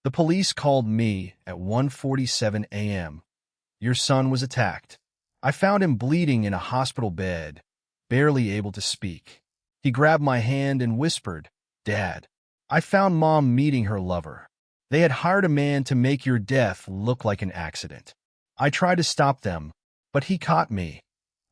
The police called me at 1:47 a.m. Your son was attacked. I found him bleeding in a hospital bed, barely able to speak. He grabbed my hand and whispered, Dad. I found Mom meeting her lover. They had hired a man to make your death look like an accident. I tried to stop them, but he caught me.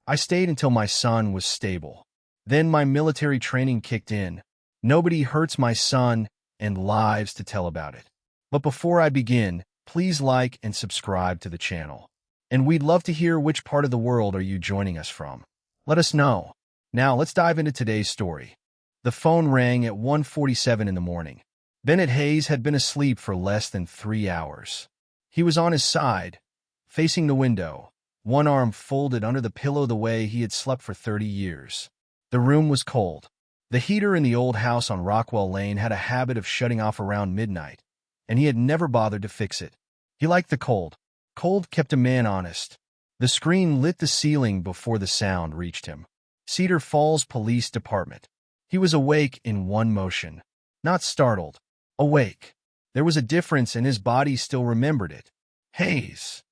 I stayed until my son was stable. Then my military training kicked in. Nobody hurts my son and lives to tell about it. But before I begin, please like and subscribe to the channel. And we'd love to hear which part of the world are you joining us from. Let us know. Now let's dive into today's story. The phone rang at 1:47 in the morning. Bennett Hayes had been asleep for less than 3 hours. He was on his side, facing the window, one arm folded under the pillow the way he had slept for 30 years. The room was cold. The heater in the old house on Rockwell Lane had a habit of shutting off around midnight, and he had never bothered to fix it. He liked the cold. Cold kept a man honest. The screen lit the ceiling before the sound reached him. Cedar Falls Police Department. He was awake in one motion. Not startled. Awake. There was a difference, and his body still remembered it. Hayes.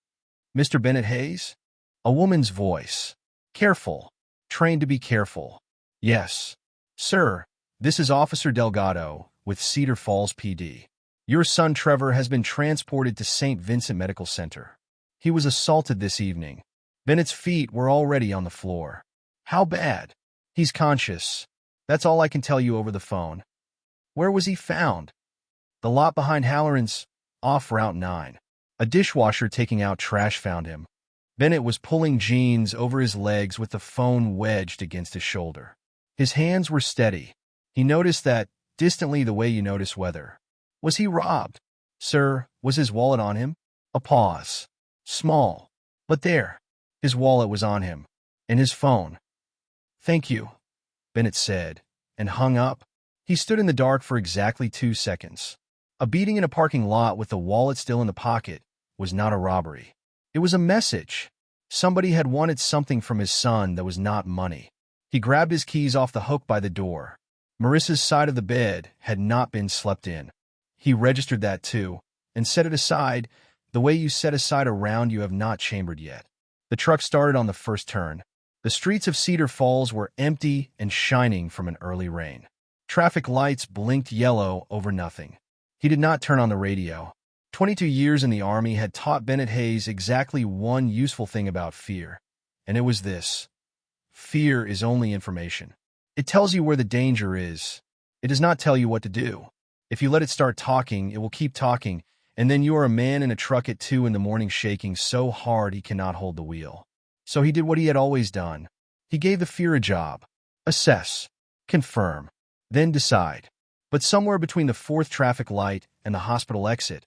Mr. Bennett Hayes? A woman's voice. Careful. Trained to be careful. Yes. Sir, this is Officer Delgado with Cedar Falls PD. Your son Trevor has been transported to St. Vincent Medical Center. He was assaulted this evening. Bennett's feet were already on the floor. How bad? He's conscious. That's all I can tell you over the phone. Where was he found? The lot behind Halloran's, off Route 9. A dishwasher taking out trash found him. Bennett was pulling jeans over his legs with the phone wedged against his shoulder. His hands were steady. He noticed that, distantly the way you notice weather. Was he robbed? Sir, was his wallet on him? A pause. Small. But there. His wallet was on him. And his phone. Thank you, Bennett said, and hung up. He stood in the dark for exactly 2 seconds. A beating in a parking lot with the wallet still in the pocket was not a robbery. It was a message. Somebody had wanted something from his son that was not money. He grabbed his keys off the hook by the door. Marissa's side of the bed had not been slept in. He registered that too, and set it aside, the way you set aside a round you have not chambered yet. The truck started on the first turn. The streets of Cedar Falls were empty and shining from an early rain. Traffic lights blinked yellow over nothing. He did not turn on the radio. 22 years in the Army had taught Bennett Hayes exactly one useful thing about fear, and it was this. Fear is only information. It tells you where the danger is. It does not tell you what to do. If you let it start talking, it will keep talking, and then you are a man in a truck at 2 in the morning shaking so hard he cannot hold the wheel. So he did what he had always done. He gave the fear a job. Assess. Confirm. Then decide. But somewhere between the 4th traffic light and the hospital exit,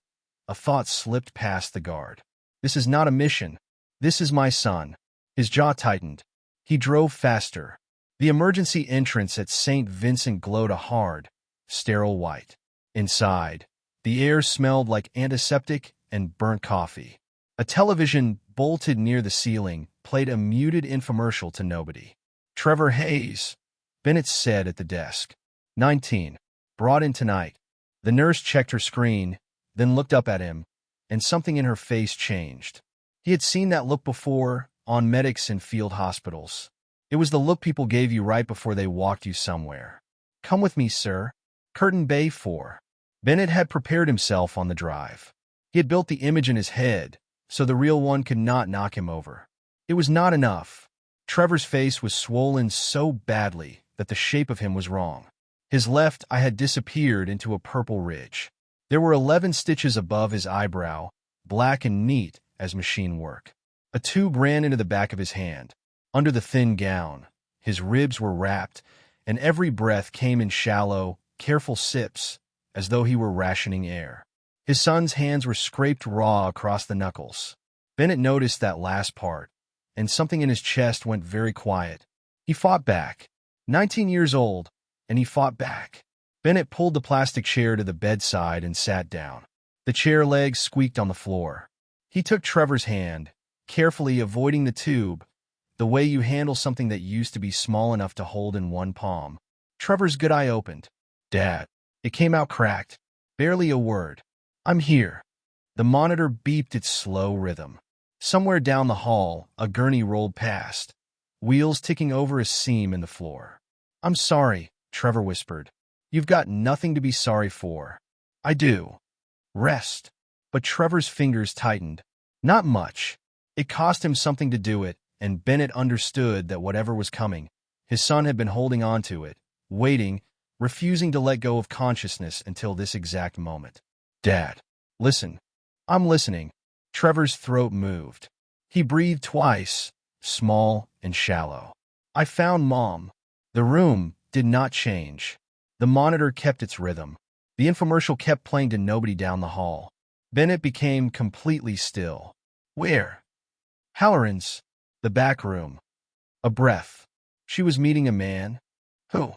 a thought slipped past the guard. This is not a mission. This is my son. His jaw tightened. He drove faster. The emergency entrance at St. Vincent glowed a hard, sterile white. Inside, the air smelled like antiseptic and burnt coffee. A television, bolted near the ceiling, played a muted infomercial to nobody. Trevor Hayes, Bennett said at the desk. 19. Brought in tonight. The nurse checked her screen, then looked up at him, and something in her face changed. He had seen that look before, on medics in field hospitals. It was the look people gave you right before they walked you somewhere. Come with me, sir. Curtain Bay 4. Bennett had prepared himself on the drive. He had built the image in his head, so the real one could not knock him over. It was not enough. Trevor's face was swollen so badly that the shape of him was wrong. His left eye had disappeared into a purple ridge. There were 11 stitches above his eyebrow, black and neat as machine work. A tube ran into the back of his hand. Under the thin gown, his ribs were wrapped, and every breath came in shallow, careful sips, as though he were rationing air. His son's hands were scraped raw across the knuckles. Bennett noticed that last part, and something in his chest went very quiet. He fought back. 19 years old, and he fought back. Bennett pulled the plastic chair to the bedside and sat down. The chair legs squeaked on the floor. He took Trevor's hand, carefully avoiding the tube, the way you handle something that used to be small enough to hold in one palm. Trevor's good eye opened. Dad. It came out cracked. Barely a word. I'm here. The monitor beeped its slow rhythm. Somewhere down the hall, a gurney rolled past, wheels ticking over a seam in the floor. I'm sorry, Trevor whispered. You've got nothing to be sorry for. I do. Rest. But Trevor's fingers tightened. Not much. It cost him something to do it, and Bennett understood that whatever was coming, his son had been holding on to it, waiting, refusing to let go of consciousness until this exact moment. Dad. Listen. I'm listening. Trevor's throat moved. He breathed twice, small and shallow. I found Mom. The room did not change. The monitor kept its rhythm. The infomercial kept playing to nobody down the hall. Bennett became completely still. Where? Halloran's. The back room. A breath. She was meeting a man. Who?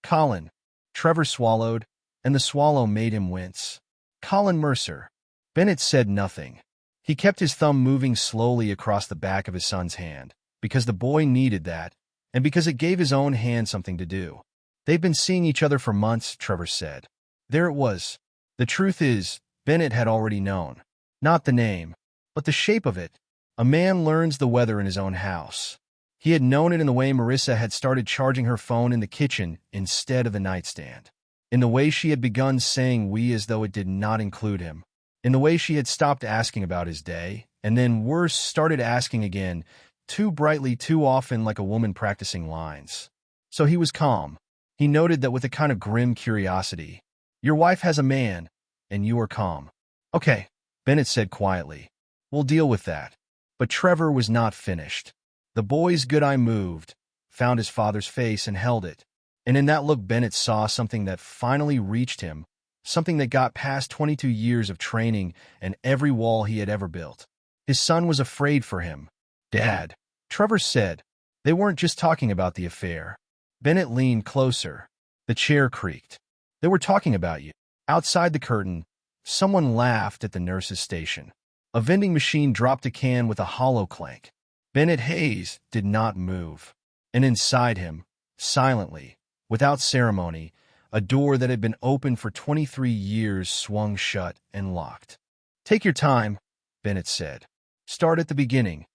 Colin. Trevor swallowed, and the swallow made him wince. Colin Mercer. Bennett said nothing. He kept his thumb moving slowly across the back of his son's hand, because the boy needed that, and because it gave his own hand something to do. They've been seeing each other for months, Trevor said. There it was. The truth is, Bennett had already known. Not the name, but the shape of it. A man learns the weather in his own house. He had known it in the way Marissa had started charging her phone in the kitchen instead of the nightstand. In the way she had begun saying we as though it did not include him. In the way she had stopped asking about his day, and then worse, started asking again, too brightly, too often, like a woman practicing lines. So he was calm. He noted that with a kind of grim curiosity. Your wife has a man, and you are calm. Okay, Bennett said quietly. We'll deal with that. But Trevor was not finished. The boy's good eye moved, found his father's face and held it. And in that look Bennett saw something that finally reached him, something that got past 22 years of training and every wall he had ever built. His son was afraid for him. Dad, Trevor said. They weren't just talking about the affair. Bennett leaned closer. The chair creaked. They were talking about you. Outside the curtain, someone laughed at the nurse's station. A vending machine dropped a can with a hollow clank. Bennett Hayes did not move. And inside him, silently, without ceremony, a door that had been open for 23 years swung shut and locked. Take your time, Bennett said. Start at the beginning.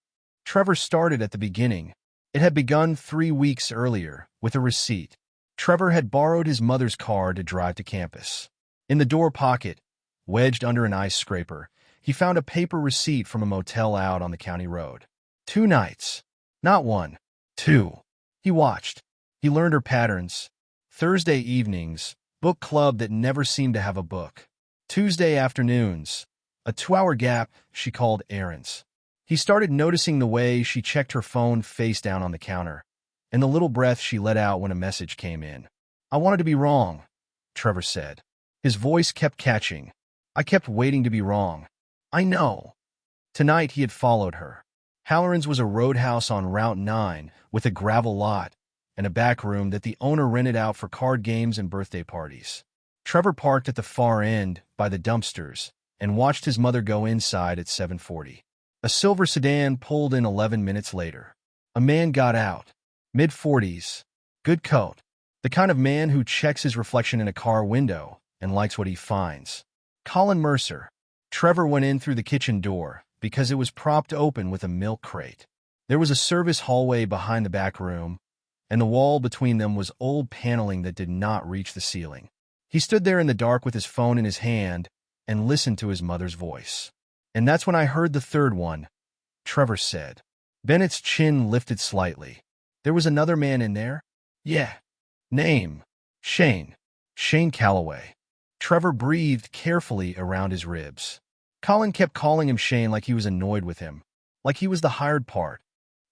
Trevor started at the beginning. It had begun 3 weeks earlier, with a receipt. Trevor had borrowed his mother's car to drive to campus. In the door pocket, wedged under an ice scraper, he found a paper receipt from a motel out on the county road. 2 nights. Not 1. 2. He watched. He learned her patterns. Thursday evenings, book club that never seemed to have a book. Tuesday afternoons, a 2-hour gap she called errands. He started noticing the way she checked her phone face down on the counter, and the little breath she let out when a message came in. I wanted to be wrong, Trevor said. His voice kept catching. I kept waiting to be wrong. I know. Tonight he had followed her. Halloran's was a roadhouse on Route 9 with a gravel lot and a back room that the owner rented out for card games and birthday parties. Trevor parked at the far end by the dumpsters and watched his mother go inside at 7:40. A silver sedan pulled in 11 minutes later. A man got out. Mid-40s. Good coat. The kind of man who checks his reflection in a car window and likes what he finds. Colin Mercer. Trevor went in through the kitchen door because it was propped open with a milk crate. There was a service hallway behind the back room, and the wall between them was old paneling that did not reach the ceiling. He stood there in the dark with his phone in his hand and listened to his mother's voice. And that's when I heard the third one, Trevor said. Bennett's chin lifted slightly. There was another man in there? Yeah. Name? Shane. Shane Calloway. Trevor breathed carefully around his ribs. Colin kept calling him Shane like he was annoyed with him, like he was the hired part.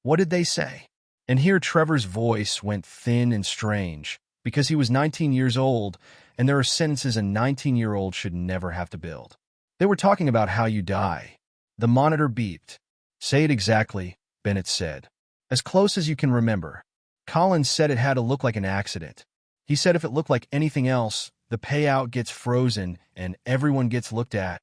What did they say? And here Trevor's voice went thin and strange, because he was 19 years old, and there are sentences a 19-year-old should never have to build. They were talking about how you die. The monitor beeped. Say it exactly, Bennett said. As close as you can remember. Colin said it had to look like an accident. He said if it looked like anything else, the payout gets frozen and everyone gets looked at.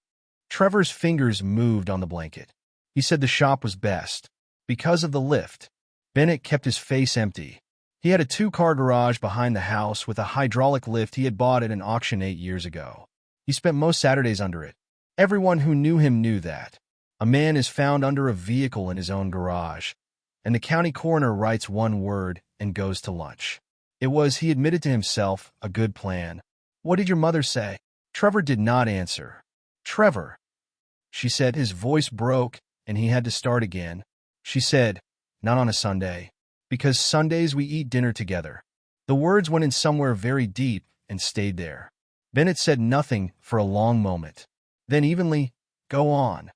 Trevor's fingers moved on the blanket. He said the shop was best. Because of the lift. Bennett kept his face empty. He had a 2-car garage behind the house with a hydraulic lift he had bought at an auction 8 years ago. He spent most Saturdays under it, Everyone who knew him knew that. A man is found under a vehicle in his own garage, and the county coroner writes one word and goes to lunch. It was, he admitted to himself, a good plan. What did your mother say? Trevor did not answer. Trevor, she said. His voice broke, and he had to start again. She said, not on a Sunday. Because Sundays we eat dinner together. The words went in somewhere very deep and stayed there. Bennett said nothing for a long moment. Then evenly, go on.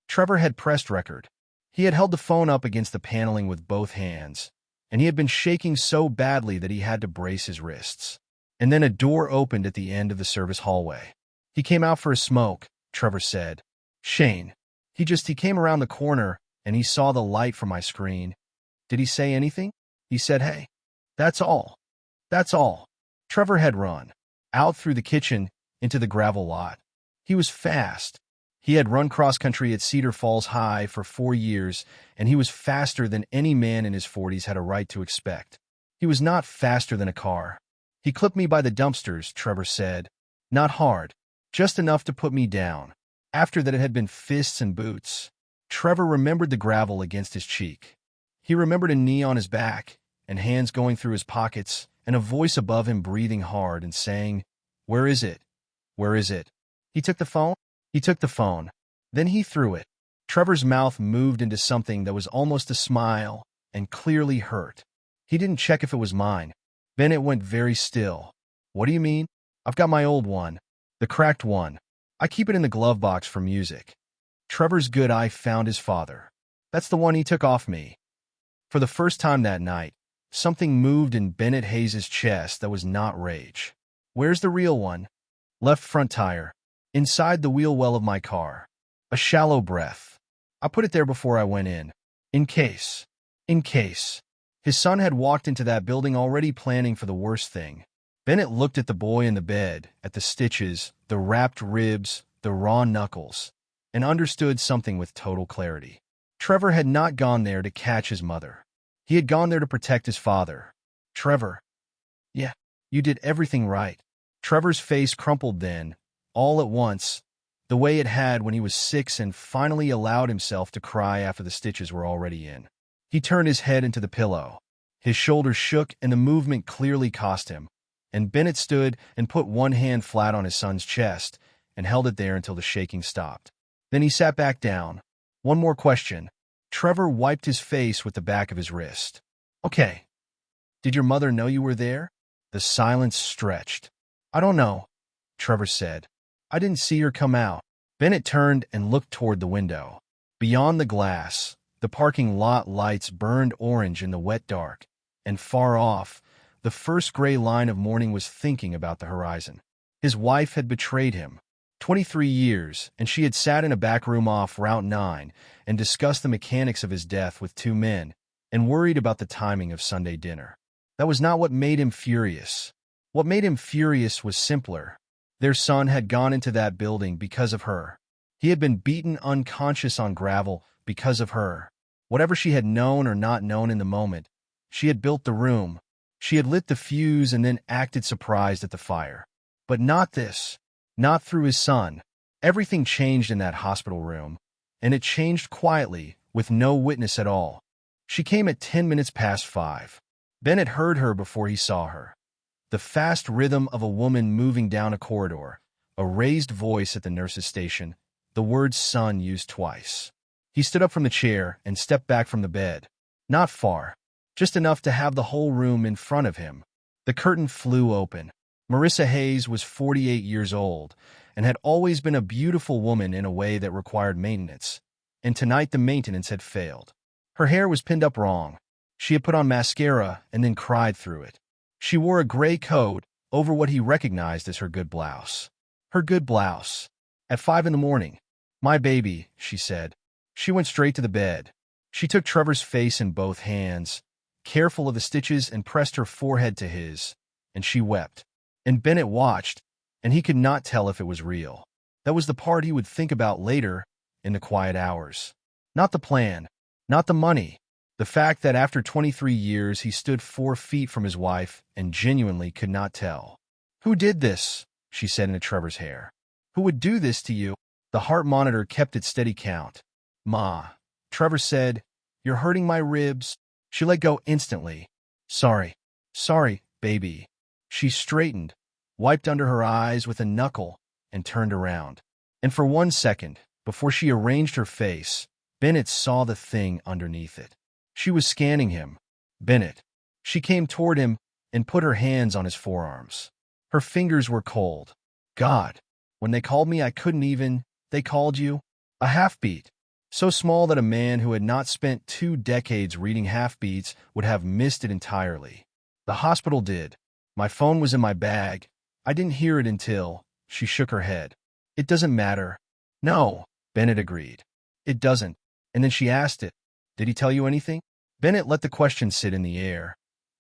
Trevor had pressed record. He had held the phone up against the paneling with both hands, and he had been shaking so badly that he had to brace his wrists. And then a door opened at the end of the service hallway. He came out for a smoke, Trevor said. Shane. He came around the corner, and he saw the light from my screen. Did he say anything? He said, hey. That's all. That's all. Trevor had run. Out through the kitchen, into the gravel lot. He was fast. He had run cross-country at Cedar Falls High for 4 years, and he was faster than any man in his 40s had a right to expect. He was not faster than a car. He clipped me by the dumpsters, Trevor said. Not hard. Just enough to put me down. After that it had been fists and boots. Trevor remembered the gravel against his cheek. He remembered a knee on his back, and hands going through his pockets, and a voice above him breathing hard and saying, Where is it? Where is it? He took the phone? He took the phone. Then he threw it. Trevor's mouth moved into something that was almost a smile and clearly hurt. He didn't check if it was mine. Bennett went very still. What do you mean? I've got my old one. The cracked one. I keep it in the glove box for music. Trevor's good eye found his father. That's the one he took off me. For the first time that night, something moved in Bennett Hayes' chest that was not rage. Where's the real one? Left front tire. Inside the wheel well of my car. A shallow breath. I put it there before I went in. In case. In case. His son had walked into that building already planning for the worst thing. Bennett looked at the boy in the bed, at the stitches, the wrapped ribs, the raw knuckles, and understood something with total clarity. Trevor had not gone there to catch his mother. He had gone there to protect his father. Trevor. Yeah, you did everything right. Trevor's face crumpled then, all at once, the way it had when he was 6 and finally allowed himself to cry after the stitches were already in. He turned his head into the pillow. His shoulders shook and the movement clearly cost him, and Bennett stood and put one hand flat on his son's chest and held it there until the shaking stopped. Then he sat back down. One more question. Trevor wiped his face with the back of his wrist. Okay. Did your mother know you were there? The silence stretched. I don't know, Trevor said. I didn't see her come out. Bennett turned and looked toward the window. Beyond the glass, the parking lot lights burned orange in the wet dark, and far off, the first gray line of morning was thinking about the horizon. His wife had betrayed him. 23 years, and she had sat in a back room off Route 9 and discussed the mechanics of his death with 2 men and worried about the timing of Sunday dinner. That was not what made him furious. What made him furious was simpler. Their son had gone into that building because of her. He had been beaten unconscious on gravel because of her. Whatever she had known or not known in the moment, she had built the room. She had lit the fuse and then acted surprised at the fire. But not this. Not through his son. Everything changed in that hospital room, and it changed quietly, with no witness at all. She came at 10 minutes past 5. Bennett heard her before he saw her. The fast rhythm of a woman moving down a corridor, a raised voice at the nurse's station, the word son used twice. He stood up from the chair and stepped back from the bed. Not far, just enough to have the whole room in front of him. The curtain flew open. Marissa Hayes was 48 years old and had always been a beautiful woman in a way that required maintenance, and tonight the maintenance had failed. Her hair was pinned up wrong. She had put on mascara and then cried through it. She wore a gray coat over what he recognized as her good blouse. Her good blouse. At 5 in the morning. My baby, she said. She went straight to the bed. She took Trevor's face in both hands, careful of the stitches, and pressed her forehead to his, and she wept. And Bennett watched, and he could not tell if it was real. That was the part he would think about later, in the quiet hours. Not the plan, not the money. The fact that after 23 years he stood 4 feet from his wife and genuinely could not tell. Who did this? She said into Trevor's hair. Who would do this to you? The heart monitor kept its steady count. "Ma," Trevor said, "you're hurting my ribs." She let go instantly. "Sorry. Sorry, baby." She straightened, wiped under her eyes with a knuckle, and turned around. And for 1 second, before she arranged her face, Bennett saw the thing underneath it. She was scanning him. "Bennett." She came toward him and put her hands on his forearms. Her fingers were cold. "God, when they called me I couldn't even, they called you?" A half-beat. So small that a man who had not spent 2 decades reading half-beats would have missed it entirely. The hospital did. My phone was in my bag. I didn't hear it until... She shook her head. "It doesn't matter." "No," Bennett agreed. "It doesn't." And then she asked it. "Did he tell you anything?" Bennett let the question sit in the air,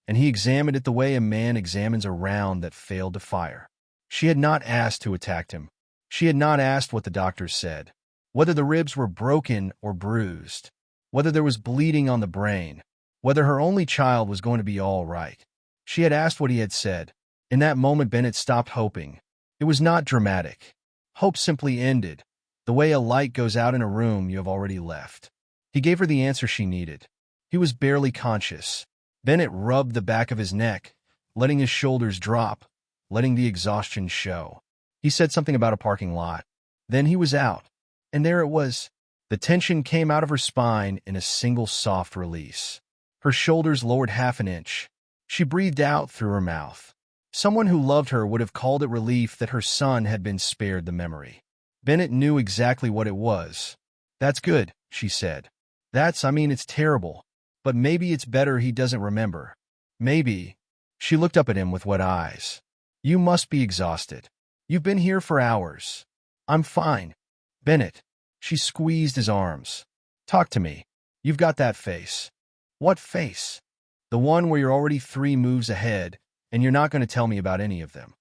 and he examined it the way a man examines a round that failed to fire. She had not asked who attacked him. She had not asked what the doctors said, whether the ribs were broken or bruised, whether there was bleeding on the brain, whether her only child was going to be all right. She had asked what he had said. In that moment, Bennett stopped hoping. It was not dramatic. Hope simply ended, the way a light goes out in a room you have already left. He gave her the answer she needed. He was barely conscious. Bennett rubbed the back of his neck, letting his shoulders drop, letting the exhaustion show. He said something about a parking lot. Then he was out. And there it was. The tension came out of her spine in a single soft release. Her shoulders lowered half an inch. She breathed out through her mouth. Someone who loved her would have called it relief that her son had been spared the memory. Bennett knew exactly what it was. "That's good," she said. It's terrible. But maybe it's better he doesn't remember. Maybe." She looked up at him with wet eyes. "You must be exhausted. You've been here for hours." "I'm fine." "Bennett." She squeezed his arms. "Talk to me. You've got that face." "What face?" "The one where you're already 3 moves ahead, and you're not going to tell me about any of them."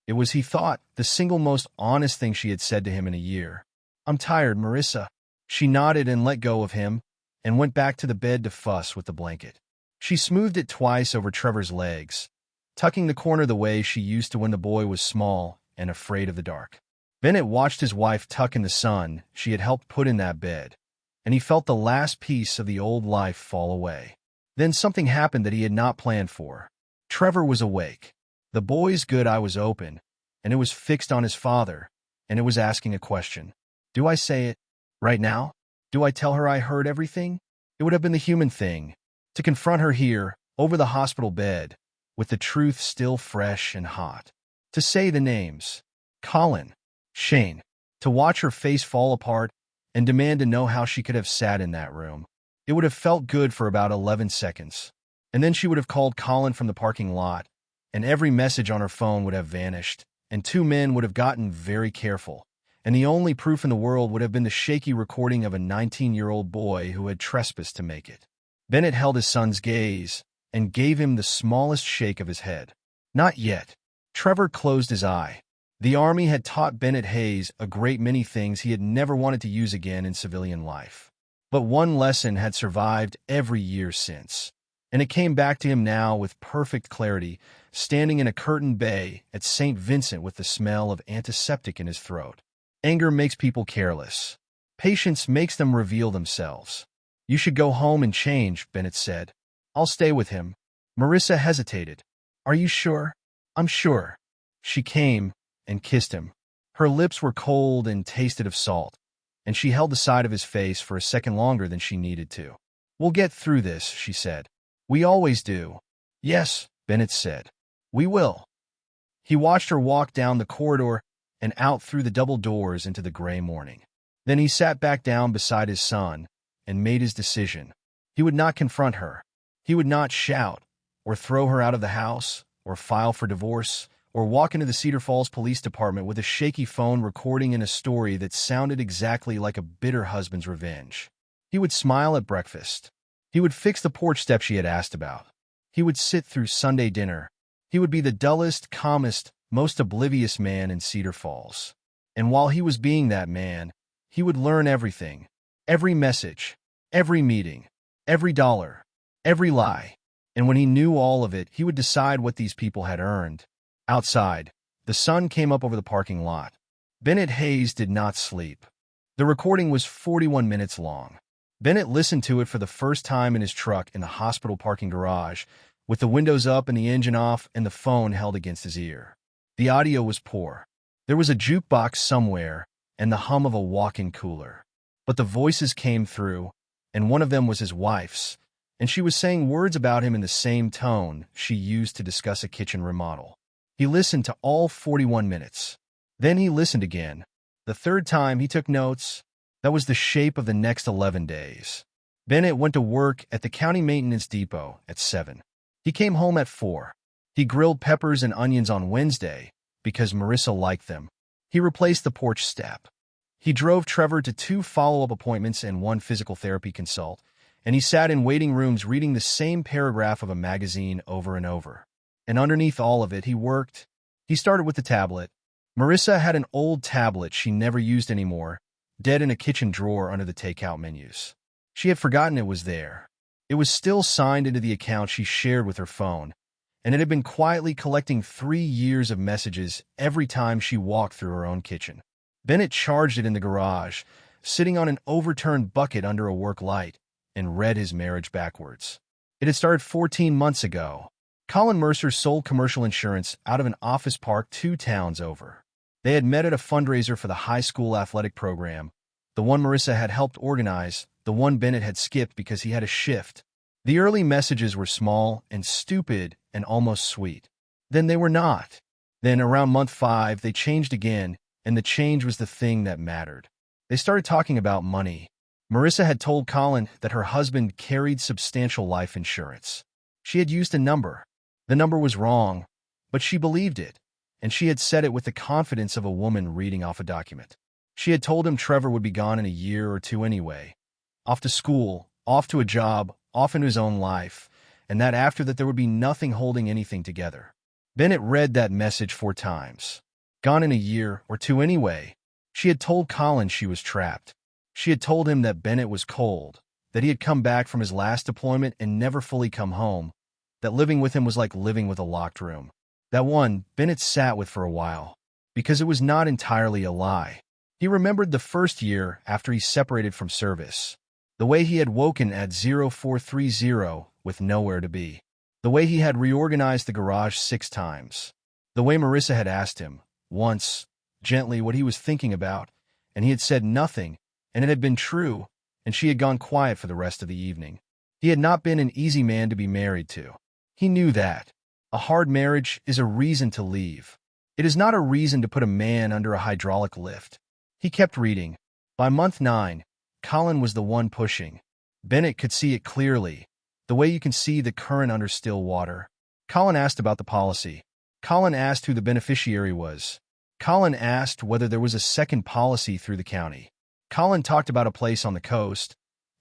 It was, he thought, the single most honest thing she had said to him in a year. "I'm tired, Marissa." She nodded and let go of him, and went back to the bed to fuss with the blanket. She smoothed it twice over Trevor's legs, tucking the corner the way she used to when the boy was small and afraid of the dark. Bennett watched his wife tuck in the son she had helped put in that bed, and he felt the last piece of the old life fall away. Then something happened that he had not planned for. Trevor was awake. The boy's good eye was open, and it was fixed on his father, and it was asking a question. "Do I say it? Right now? Do I tell her I heard everything?" It would have been the human thing, to confront her here, over the hospital bed, with the truth still fresh and hot. To say the names. Colin. Shane. To watch her face fall apart and demand to know how she could have sat in that room. It would have felt good for about 11 seconds. And then she would have called Colin from the parking lot, and every message on her phone would have vanished, and 2 men would have gotten very careful. And the only proof in the world would have been the shaky recording of a 19-year-old boy who had trespassed to make it. Bennett held his son's gaze and gave him the smallest shake of his head. "Not yet." Trevor closed his eye. The Army had taught Bennett Hayes a great many things he had never wanted to use again in civilian life. But one lesson had survived every year since. And it came back to him now with perfect clarity, standing in a curtained bay at St. Vincent with the smell of antiseptic in his throat. Anger makes people careless. Patience makes them reveal themselves. "You should go home and change," Bennett said. "I'll stay with him." Marissa hesitated. "Are you sure?" "I'm sure." She came and kissed him. Her lips were cold and tasted of salt, and she held the side of his face for a second longer than she needed to. "We'll get through this," she said. "We always do." "Yes," Bennett said. "We will." He watched her walk down the corridor and out through the double doors into the gray morning. Then he sat back down beside his son and made his decision. He would not confront her. He would not shout, or throw her out of the house, or file for divorce, or walk into the Cedar Falls Police Department with a shaky phone recording in a story that sounded exactly like a bitter husband's revenge. He would smile at breakfast. He would fix the porch step she had asked about. He would sit through Sunday dinner. He would be the dullest, calmest, most oblivious man in Cedar Falls. And while he was being that man, he would learn everything. Every message, every meeting, every dollar, every lie. And when he knew all of it, he would decide what these people had earned. Outside, the sun came up over the parking lot. Bennett Hayes did not sleep. The recording was 41 minutes long. Bennett listened to it for the first time in his truck in the hospital parking garage, with the windows up and the engine off and the phone held against his ear. The audio was poor. There was a jukebox somewhere and the hum of a walk-in cooler. But the voices came through, and one of them was his wife's, and she was saying words about him in the same tone she used to discuss a kitchen remodel. He listened to all 41 minutes. Then he listened again. The third time he took notes. That was the shape of the next 11 days. Bennett went to work at the county maintenance depot at 7. He came home at 4. He grilled peppers and onions on Wednesday because Marissa liked them. He replaced the porch step. He drove Trevor to 2 follow-up appointments and 1 physical therapy consult, and he sat in waiting rooms reading the same paragraph of a magazine over and over. And underneath all of it, he worked. He started with the tablet. Marissa had an old tablet she never used anymore, dead in a kitchen drawer under the takeout menus. She had forgotten it was there. It was still signed into the account she shared with her phone, and it had been quietly collecting 3 years of messages every time she walked through her own kitchen. Bennett charged it in the garage, sitting on an overturned bucket under a work light, and read his marriage backwards. It had started 14 months ago. Colin Mercer sold commercial insurance out of an office park 2 towns over. They had met at a fundraiser for the high school athletic program, the one Marissa had helped organize, the one Bennett had skipped because he had a shift. The early messages were small and stupid and almost sweet. Then they were not. Then, around month 5, they changed again, and the change was the thing that mattered. They started talking about money. Marissa had told Colin that her husband carried substantial life insurance. She had used a number. The number was wrong, but she believed it, and she had said it with the confidence of a woman reading off a document. She had told him Trevor would be gone in a year or 2 anyway. Off to school, off to a job, off into his own life, and that after that there would be nothing holding anything together. Bennett read that message 4 times. Gone in a year or 2 anyway. She had told Colin she was trapped. She had told him that Bennett was cold, that he had come back from his last deployment and never fully come home, that living with him was like living with a locked room. That one, Bennett sat with for a while, because it was not entirely a lie. He remembered the first year after he separated from service, the way he had woken at 0430 with nowhere to be, the way he had reorganized the garage 6 times, the way Marissa had asked him, once, gently, what he was thinking about, and he had said nothing, and it had been true, and she had gone quiet for the rest of the evening. He had not been an easy man to be married to. He knew that. A hard marriage is a reason to leave. It is not a reason to put a man under a hydraulic lift. He kept reading. By month 9, Colin was the one pushing. Bennett could see it clearly, the way you can see the current under still water. Colin asked about the policy. Colin asked who the beneficiary was. Colin asked whether there was a second policy through the county. Colin talked about a place on the coast,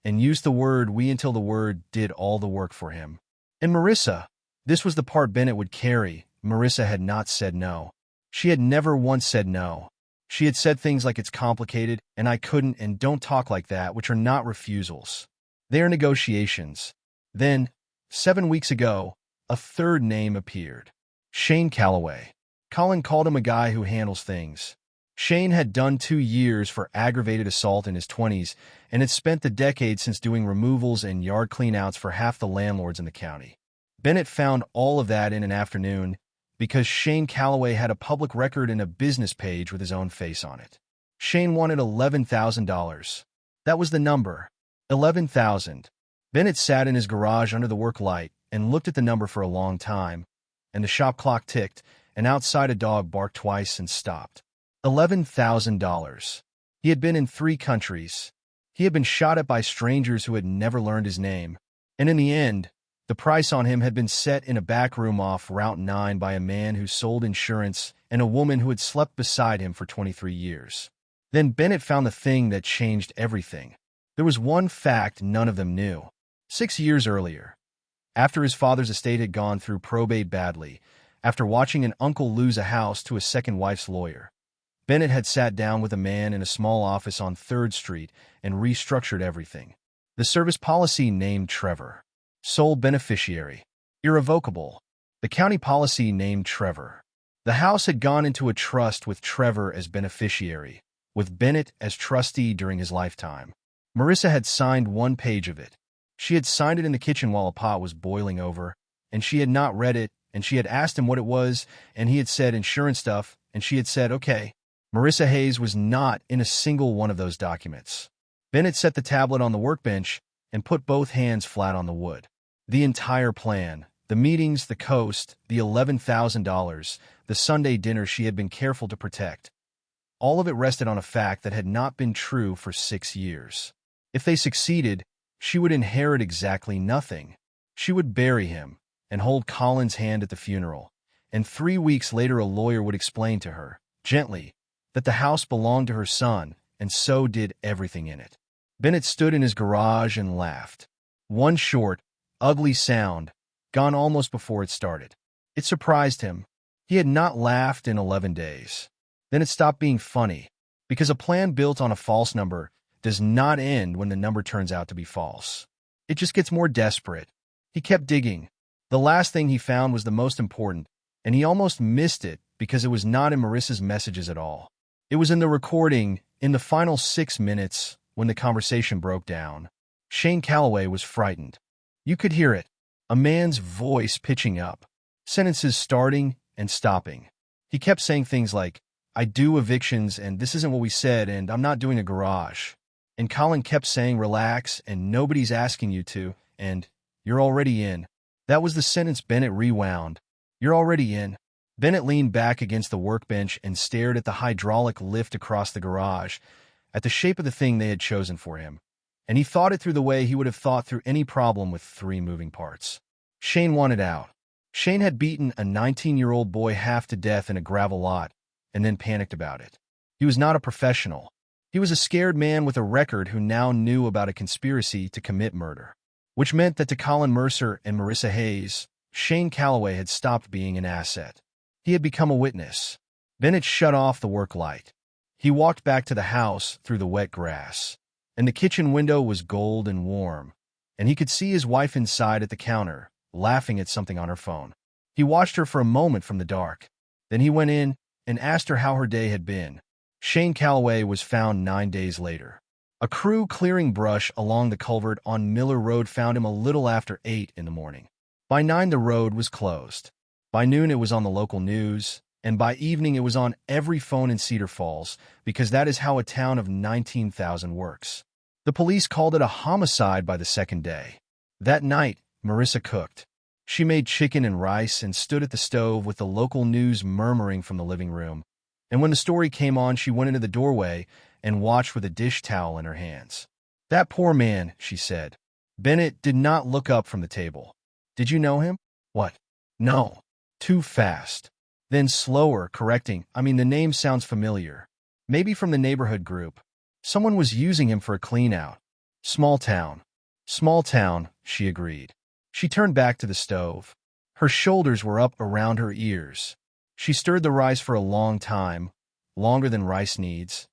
and used the word we until the word did all the work for him. And Marissa, this was the part Bennett would carry. Marissa had not said no. She had never once said no. She had said things like it's complicated, and I couldn't, and don't talk like that, which are not refusals. They are negotiations. Then, 7 weeks ago, a third name appeared. Shane Calloway. Colin called him a guy who handles things. Shane had done 2 years for aggravated assault in his 20s and had spent the decade since doing removals and yard cleanouts for half the landlords in the county. Bennett found all of that in an afternoon because Shane Calloway had a public record and a business page with his own face on it. Shane wanted $11,000. That was the number. 11,000. Bennett sat in his garage under the work light and looked at the number for a long time, and the shop clock ticked, and outside a dog barked twice and stopped. $11,000. He had been in 3 countries. He had been shot at by strangers who had never learned his name. And in the end, the price on him had been set in a back room off Route 9 by a man who sold insurance and a woman who had slept beside him for 23 years. Then Bennett found the thing that changed everything. There was one fact none of them knew. 6 years earlier, after his father's estate had gone through probate badly, after watching an uncle lose a house to a second wife's lawyer, Bennett had sat down with a man in a small office on 3rd Street and restructured everything. The service policy named Trevor. Sole beneficiary. Irrevocable. The county policy named Trevor. The house had gone into a trust with Trevor as beneficiary, with Bennett as trustee during his lifetime. Marissa had signed one page of it. She had signed it in the kitchen while a pot was boiling over, and she had not read it, and she had asked him what it was, and he had said insurance stuff, and she had said, okay. Marissa Hayes was not in a single one of those documents. Bennett set the tablet on the workbench and put both hands flat on the wood. The entire plan, the meetings, the coast, the $11,000, the Sunday dinner she had been careful to protect, all of it rested on a fact that had not been true for 6 years. If they succeeded, she would inherit exactly nothing. She would bury him and hold Colin's hand at the funeral, and 3 weeks later a lawyer would explain to her, gently, that the house belonged to her son, and so did everything in it. Bennett stood in his garage and laughed. One short, ugly sound, gone almost before it started. It surprised him. He had not laughed in 11 days. Then it stopped being funny, because a plan built on a false number does not end when the number turns out to be false. It just gets more desperate. He kept digging. The last thing he found was the most important, and he almost missed it because it was not in Marissa's messages at all. It was in the recording, in the final 6 minutes, when the conversation broke down. Shane Calloway was frightened. You could hear it, a man's voice pitching up, sentences starting and stopping. He kept saying things like, I do evictions, and this isn't what we said, and I'm not doing a garage. And Colin kept saying, relax, and nobody's asking you to, and you're already in. That was the sentence Bennett rewound. You're already in. Bennett leaned back against the workbench and stared at the hydraulic lift across the garage, at the shape of the thing they had chosen for him. And he thought it through the way he would have thought through any problem with 3 moving parts. Shane wanted out. Shane had beaten a 19-year-old boy half to death in a gravel lot, and then panicked about it. He was not a professional. He was a scared man with a record who now knew about a conspiracy to commit murder, which meant that to Colin Mercer and Marissa Hayes, Shane Calloway had stopped being an asset. He had become a witness. Bennett shut off the work light. He walked back to the house through the wet grass, and the kitchen window was gold and warm, and he could see his wife inside at the counter, laughing at something on her phone. He watched her for a moment from the dark. Then he went in and asked her how her day had been. Shane Calloway was found 9 days later. A crew clearing brush along the culvert on Miller Road found him a little after 8 in the morning. By 9 the road was closed. By noon it was on the local news, and by evening it was on every phone in Cedar Falls, because that is how a town of 19,000 works. The police called it a homicide by the second day. That night, Marissa cooked. She made chicken and rice and stood at the stove with the local news murmuring from the living room. And when the story came on, she went into the doorway and watched with a dish towel in her hands. That poor man, she said. Bennett did not look up from the table. Did you know him? What? No. Too fast. Then slower, correcting. I mean, the name sounds familiar. Maybe from the neighborhood group. Someone was using him for a clean-out. Small town. Small town, she agreed. She turned back to the stove. Her shoulders were up around her ears. She stirred the rice for a long time, longer than rice needs,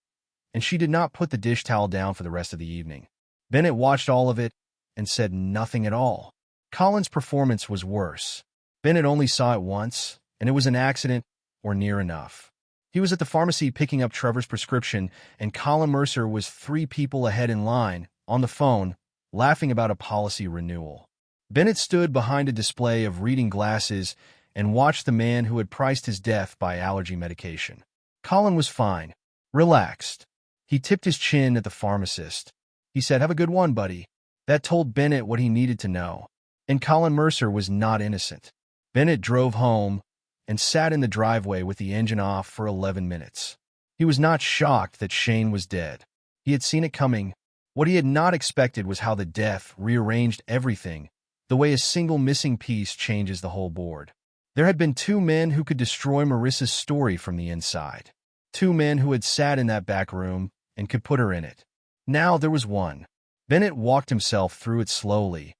and she did not put the dish towel down for the rest of the evening. Bennett watched all of it and said nothing at all. Colin's performance was worse. Bennett only saw it once, and it was an accident, or near enough. He was at the pharmacy picking up Trevor's prescription, and Colin Mercer was 3 people ahead in line, on the phone, laughing about a policy renewal. Bennett stood behind a display of reading glasses and watched the man who had priced his death by allergy medication. Colin was fine, relaxed. He tipped his chin at the pharmacist. He said, "Have a good one, buddy." That told Bennett what he needed to know. And Colin Mercer was not innocent. Bennett drove home and sat in the driveway with the engine off for 11 minutes. He was not shocked that Shane was dead. He had seen it coming. What he had not expected was how the death rearranged everything, the way a single missing piece changes the whole board. There had been 2 men who could destroy Marissa's story from the inside. 2 men who had sat in that back room and could put her in it. Now there was one. Bennett walked himself through it slowly,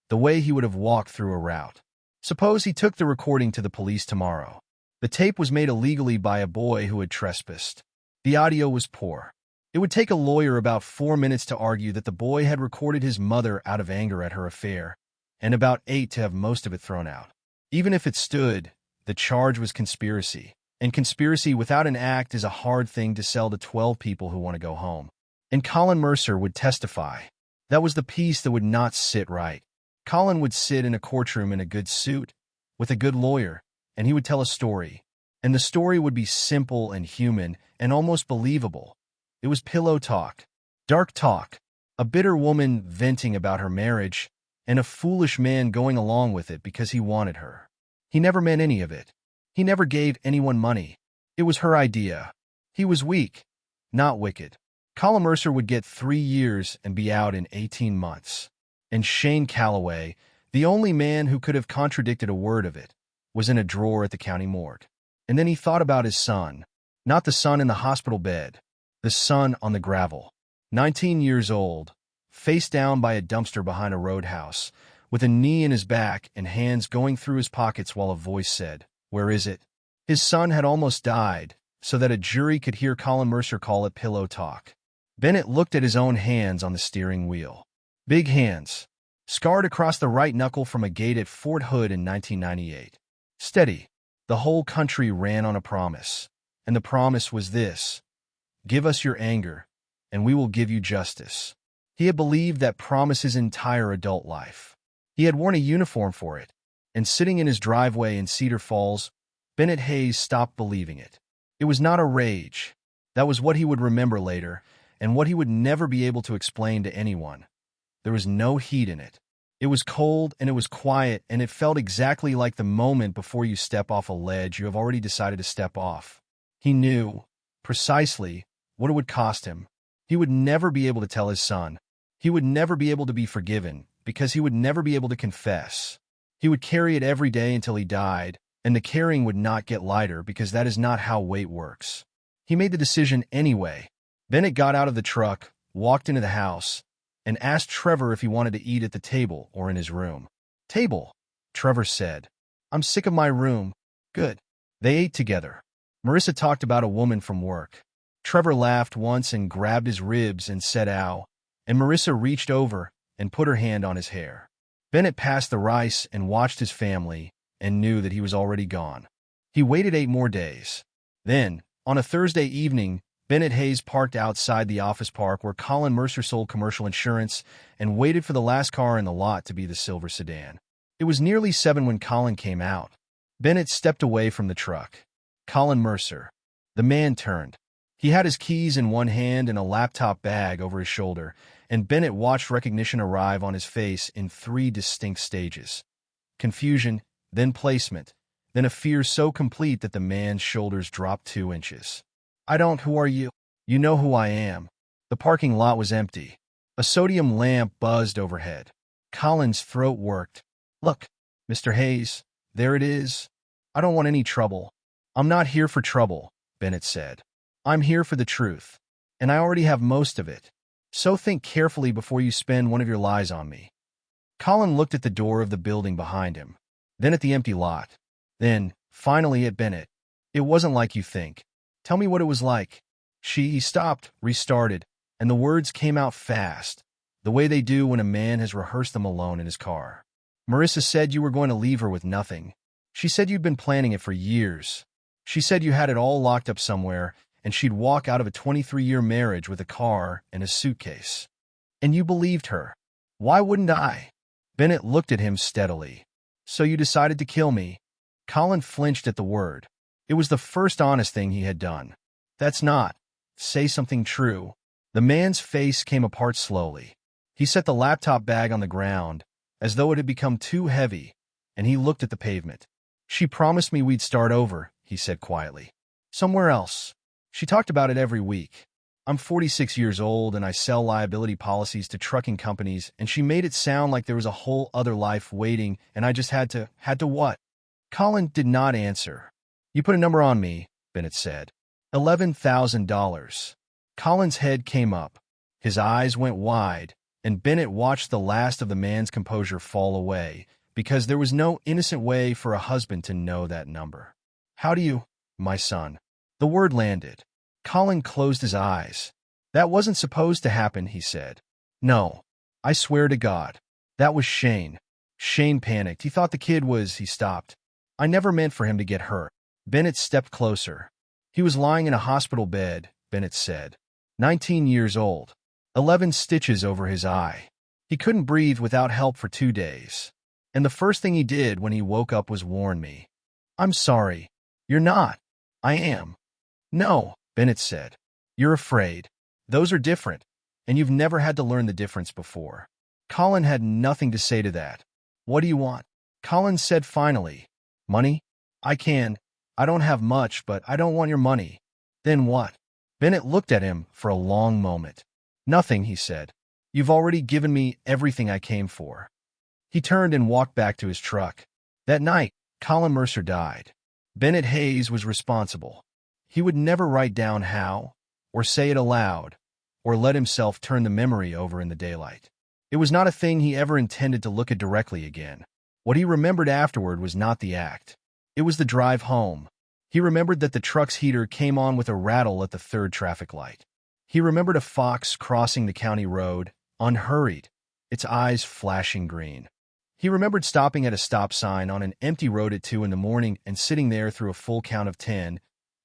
the way he would have walked through a route. Suppose he took the recording to the police tomorrow. The tape was made illegally by a boy who had trespassed. The audio was poor. It would take a lawyer about 4 minutes to argue that the boy had recorded his mother out of anger at her affair, and about 8 to have most of it thrown out. Even if it stood, the charge was conspiracy. And conspiracy without an act is a hard thing to sell to 12 people who want to go home. And Colin Mercer would testify. That was the piece that would not sit right. Colin would sit in a courtroom in a good suit, with a good lawyer, and he would tell a story. And the story would be simple and human and almost believable. It was pillow talk, dark talk, a bitter woman venting about her marriage, and a foolish man going along with it because he wanted her. He never meant any of it. He never gave anyone money. It was her idea. He was weak, not wicked. Colin Mercer would get 3 years and be out in 18 months. And Shane Calloway, the only man who could have contradicted a word of it, was in a drawer at the county morgue. And then he thought about his son. Not the son in the hospital bed. The son on the gravel. 19 years old, face down by a dumpster behind a roadhouse, with a knee in his back and hands going through his pockets while a voice said, "Where is it?" His son had almost died, so that a jury could hear Colin Mercer call it pillow talk. Bennett looked at his own hands on the steering wheel. Big hands, scarred across the right knuckle from a gate at Fort Hood in 1998. Steady. The whole country ran on a promise. And the promise was this: give us your anger, and we will give you justice. He had believed that promise his entire adult life. He had worn a uniform for it, and sitting in his driveway in Cedar Falls, Bennett Hayes stopped believing it. It was not a rage. That was what he would remember later, and what he would never be able to explain to anyone. There was no heat in it. It was cold, and it was quiet, and it felt exactly like the moment before you step off a ledge you have already decided to step off. He knew, precisely, what it would cost him. He would never be able to tell his son. He would never be able to be forgiven, because he would never be able to confess. He would carry it every day until he died, and the carrying would not get lighter because that is not how weight works. He made the decision anyway. Bennett got out of the truck, walked into the house, and asked Trevor if he wanted to eat at the table or in his room. "Table," Trevor said. "I'm sick of my room." "Good." They ate together. Marissa talked about a woman from work. Trevor laughed once and grabbed his ribs and said ow, and Marissa reached over and put her hand on his hair. Bennett passed the rice and watched his family and knew that he was already gone. He waited 8 more days. Then, on a Thursday evening, Bennett Hayes parked outside the office park where Colin Mercer sold commercial insurance and waited for the last car in the lot to be the silver sedan. It was nearly 7 when Colin came out. Bennett stepped away from the truck. Colin Mercer. The man turned. He had his keys in one hand and a laptop bag over his shoulder, and Bennett watched recognition arrive on his face in 3 distinct stages. Confusion, then placement, then a fear so complete that the man's shoulders dropped 2 inches. Who are you?" "You know who I am." The parking lot was empty. A sodium lamp buzzed overhead. Colin's throat worked. "Look, Mr. Hayes, there it is. I don't want any trouble." "I'm not here for trouble," Bennett said. "I'm here for the truth, and I already have most of it. So think carefully before you spend one of your lies on me." Colin looked at the door of the building behind him, then at the empty lot, then, finally, at Bennett. "It wasn't like you think. Tell me what it was like." He stopped, restarted, and the words came out fast, the way they do when a man has rehearsed them alone in his car. "Marissa said you were going to leave her with nothing. She said you'd been planning it for years. She said you had it all locked up somewhere, and she'd walk out of a 23-year marriage with a car and a suitcase. And you believed her. Why wouldn't I?" Bennett looked at him steadily. "So you decided to kill me." Colin flinched at the word. It was the first honest thing he had done. "That's not. Say something true." The man's face came apart slowly. He set the laptop bag on the ground, as though it had become too heavy, and he looked at the pavement. "She promised me we'd start over," he said quietly. "Somewhere else. She talked about it every week. I'm 46 years old, and I sell liability policies to trucking companies, and she made it sound like there was a whole other life waiting, and I just had to what?" Colin did not answer. "You put a number on me," Bennett said. $11,000. Colin's head came up. His eyes went wide, and Bennett watched the last of the man's composure fall away, because there was no innocent way for a husband to know that number. "How do you, my son?" The word landed. Colin closed his eyes. "That wasn't supposed to happen," he said. "No. I swear to God. That was Shane." Shane panicked. He thought the kid was... He stopped. "I never meant for him to get hurt." Bennett stepped closer. He was lying in a hospital bed, Bennett said. 19 years old. 11 stitches over his eye. He couldn't breathe without help for 2 days. And the first thing he did when he woke up was warn me. I'm sorry. You're not. I am. No, Bennett said. You're afraid. Those are different, and you've never had to learn the difference before. Colin had nothing to say to that. What do you want? Colin said finally. Money? I don't have much, but I don't want your money. Then what? Bennett looked at him for a long moment. Nothing, he said. You've already given me everything I came for. He turned and walked back to his truck. That night, Colin Mercer died. Bennett Hayes was responsible. He would never write down how, or say it aloud, or let himself turn the memory over in the daylight. It was not a thing he ever intended to look at directly again. What he remembered afterward was not the act. It was the drive home. He remembered that the truck's heater came on with a rattle at the third traffic light. He remembered a fox crossing the county road, unhurried, its eyes flashing green. He remembered stopping at a stop sign on an empty road at 2 in the morning and sitting there through a full count of 10,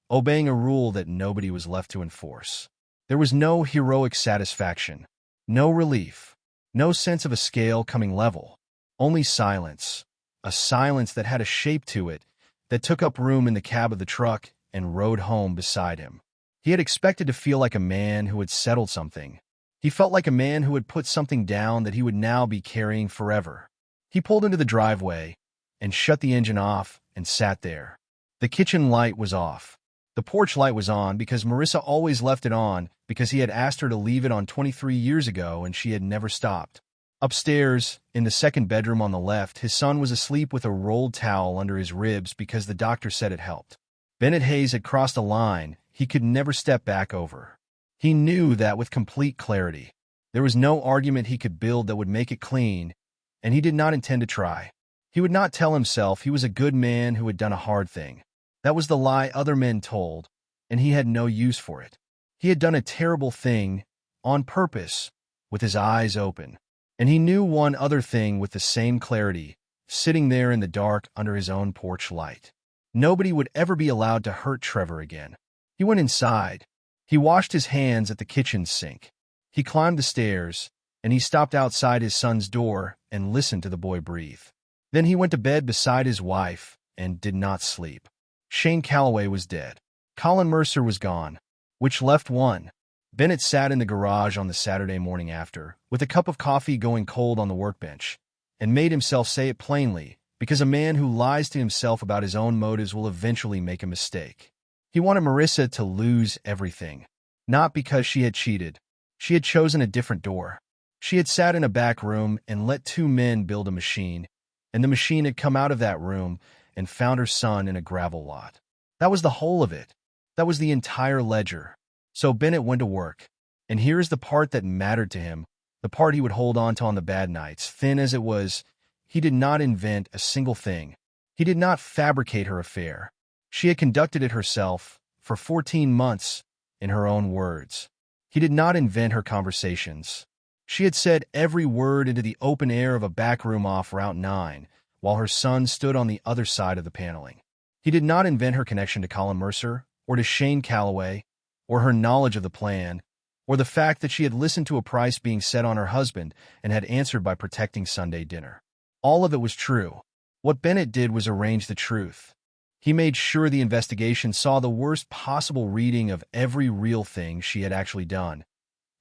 obeying a rule that nobody was left to enforce. There was no heroic satisfaction, no relief, no sense of a scale coming level, only silence, a silence that had a shape to it, that took up room in the cab of the truck and rode home beside him. He had expected to feel like a man who had settled something. He felt like a man who had put something down that he would now be carrying forever. He pulled into the driveway and shut the engine off and sat there. The kitchen light was off. The porch light was on because Marissa always left it on because he had asked her to leave it on 23 years ago and she had never stopped. Upstairs, in the second bedroom on the left, his son was asleep with a rolled towel under his ribs because the doctor said it helped. Bennett Hayes had crossed a line he could never step back over. He knew that with complete clarity. There was no argument he could build that would make it clean, and he did not intend to try. He would not tell himself he was a good man who had done a hard thing. That was the lie other men told, and he had no use for it. He had done a terrible thing, on purpose, with his eyes open. And he knew one other thing with the same clarity, sitting there in the dark under his own porch light. Nobody would ever be allowed to hurt Trevor again. He went inside. He washed his hands at the kitchen sink. He climbed the stairs, and he stopped outside his son's door and listened to the boy breathe. Then he went to bed beside his wife and did not sleep. Shane Calloway was dead. Colin Mercer was gone, which left one. Bennett sat in the garage on the Saturday morning after, with a cup of coffee going cold on the workbench, and made himself say it plainly, because a man who lies to himself about his own motives will eventually make a mistake. He wanted Marissa to lose everything. Not because she had cheated. She had chosen a different door. She had sat in a back room and let 2 men build a machine, and the machine had come out of that room and found her son in a gravel lot. That was the whole of it. That was the entire ledger. So Bennett went to work. And here's the part that mattered to him, the part he would hold on to on the bad nights. Thin as it was, he did not invent a single thing. He did not fabricate her affair. She had conducted it herself, for 14 months, in her own words. He did not invent her conversations. She had said every word into the open air of a back room off Route 9, while her son stood on the other side of the paneling. He did not invent her connection to Colin Mercer, or to Shane Calloway, or her knowledge of the plan, or the fact that she had listened to a price being set on her husband and had answered by protecting Sunday dinner. All of it was true. What Bennett did was arrange the truth. He made sure the investigation saw the worst possible reading of every real thing she had actually done,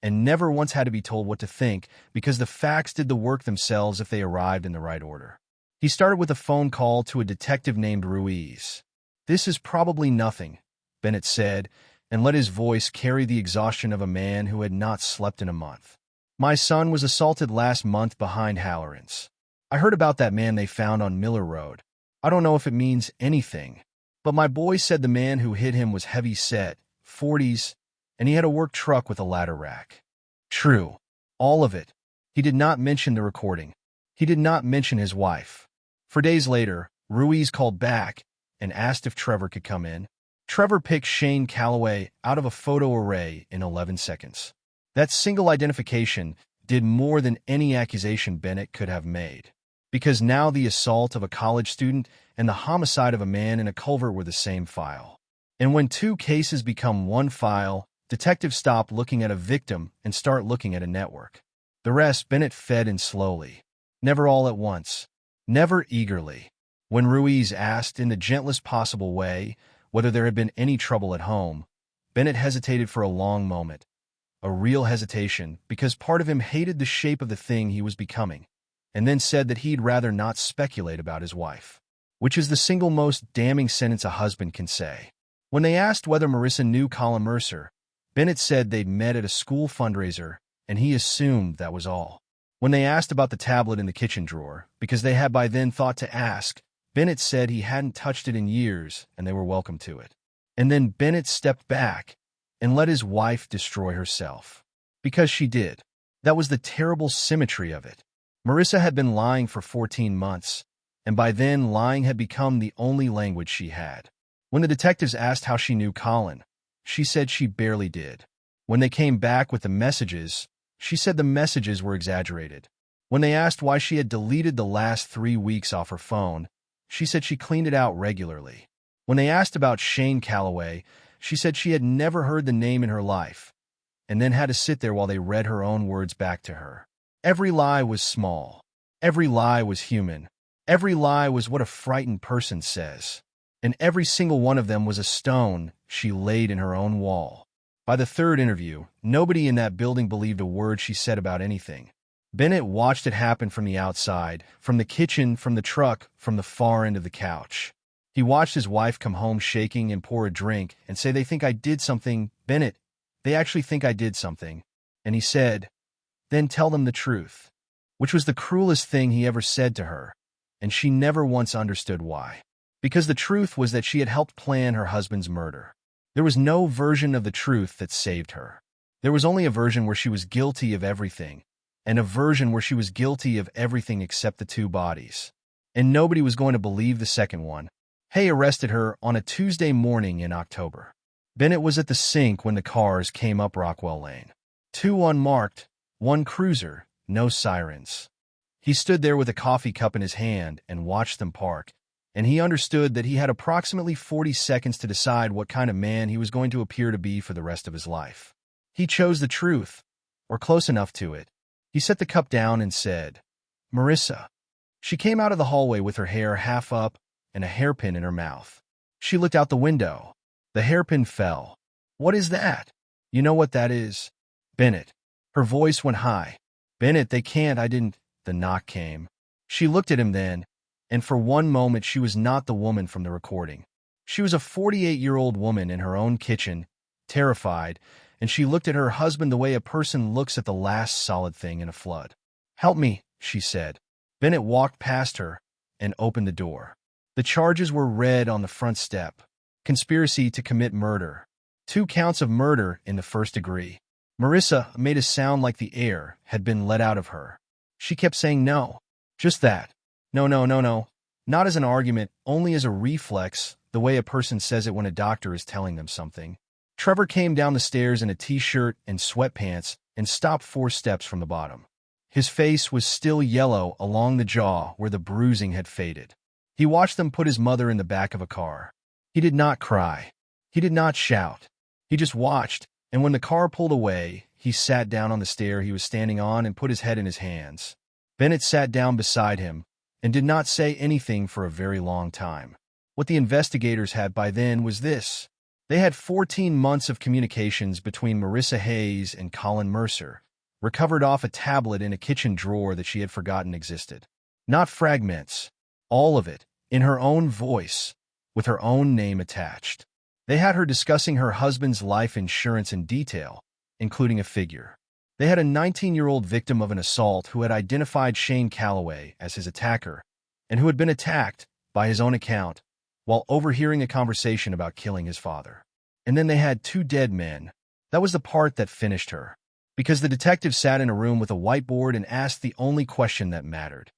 and never once had to be told what to think because the facts did the work themselves if they arrived in the right order. He started with a phone call to a detective named Ruiz. "This is probably nothing," Bennett said, and let his voice carry the exhaustion of a man who had not slept in a month. "My son was assaulted last month behind Halloran's. I heard about that man they found on Miller Road. I don't know if it means anything, but my boy said the man who hit him was heavy-set, 40s, and he had a work truck with a ladder rack." True. All of it. He did not mention the recording. He did not mention his wife. For days later, Ruiz called back and asked if Trevor could come in. Trevor picked Shane Calloway out of a photo array in 11 seconds. That single identification did more than any accusation Bennett could have made. because now the assault of a college student and the homicide of a man in a culvert were the same file. And when two cases become one file, detectives stop looking at a victim and start looking at a network. The rest Bennett fed in slowly. Never all at once. Never eagerly. When Ruiz asked in the gentlest possible way whether there had been any trouble at home, Bennett hesitated for a long moment. A real hesitation, because part of him hated the shape of the thing he was becoming, and then said that he'd rather not speculate about his wife, which is the single most damning sentence a husband can say. When they asked whether Marissa knew Colin Mercer, Bennett said they'd met at a school fundraiser, and he assumed that was all. When they asked about the tablet in the kitchen drawer, because they had by then thought to ask, Bennett said he hadn't touched it in years, and they were welcome to it. And then Bennett stepped back and let his wife destroy herself. Because she did. That was the terrible symmetry of it. Marissa had been lying for 14 months, and by then lying had become the only language she had. When the detectives asked how she knew Colin, she said she barely did. When they came back with the messages, she said the messages were exaggerated. When they asked why she had deleted the last 3 weeks off her phone, she said she cleaned it out regularly. When they asked about Shane Calloway, she said she had never heard the name in her life, and then had to sit there while they read her own words back to her. Every lie was small. Every lie was human. Every lie was what a frightened person says. And every single one of them was a stone she laid in her own wall. By the third interview, nobody in that building believed a word she said about anything. Bennett watched it happen from the outside, from the kitchen, from the truck, from the far end of the couch. He watched his wife come home shaking and pour a drink and say, "They think I did something, Bennett. They actually think I did something." And he said, "Then tell them the truth," which was the cruelest thing he ever said to her, and she never once understood why. Because the truth was that she had helped plan her husband's murder. There was no version of the truth that saved her. There was only a version where she was guilty of everything, and a version where she was guilty of everything except the two bodies. And nobody was going to believe the second one. Hay arrested her on a Tuesday morning in October. Bennett was at the sink when the cars came up Rockwell Lane. 2 unmarked, 1 cruiser, no sirens. He stood there with a coffee cup in his hand and watched them park, and he understood that he had approximately 40 seconds to decide what kind of man he was going to appear to be for the rest of his life. He chose the truth, or close enough to it. He set the cup down and said, "Marissa." She came out of the hallway with her hair half up and a hairpin in her mouth. She looked out the window. The hairpin fell. "What is that?" "You know what that is, Bennett." Her voice went high. "Bennett, they can't, I didn't." The knock came. She looked at him then, and for one moment she was not the woman from the recording. She was a 48-year-old woman in her own kitchen, terrified, and she looked at her husband the way a person looks at the last solid thing in a flood. "Help me," she said. Bennett walked past her and opened the door. The charges were read on the front step. Conspiracy to commit murder. 2 counts of murder in the first degree. Marissa made a sound like the air had been let out of her. She kept saying no. Just that. No, no, no, no. Not as an argument, only as a reflex, the way a person says it when a doctor is telling them something. Trevor came down the stairs in a t-shirt and sweatpants and stopped 4 steps from the bottom. His face was still yellow along the jaw where the bruising had faded. He watched them put his mother in the back of a car. He did not cry. He did not shout. He just watched, and when the car pulled away, he sat down on the stair he was standing on and put his head in his hands. Bennett sat down beside him and did not say anything for a very long time. What the investigators had by then was this. They had 14 months of communications between Marissa Hayes and Colin Mercer, recovered off a tablet in a kitchen drawer that she had forgotten existed. Not fragments. All of it, in her own voice, with her own name attached. They had her discussing her husband's life insurance in detail, including a figure. They had a 19-year-old victim of an assault who had identified Shane Calloway as his attacker and who had been attacked, by his own account, while overhearing a conversation about killing his father. And then they had 2 dead men. That was the part that finished her. Because the detective sat in a room with a whiteboard and asked the only question that mattered.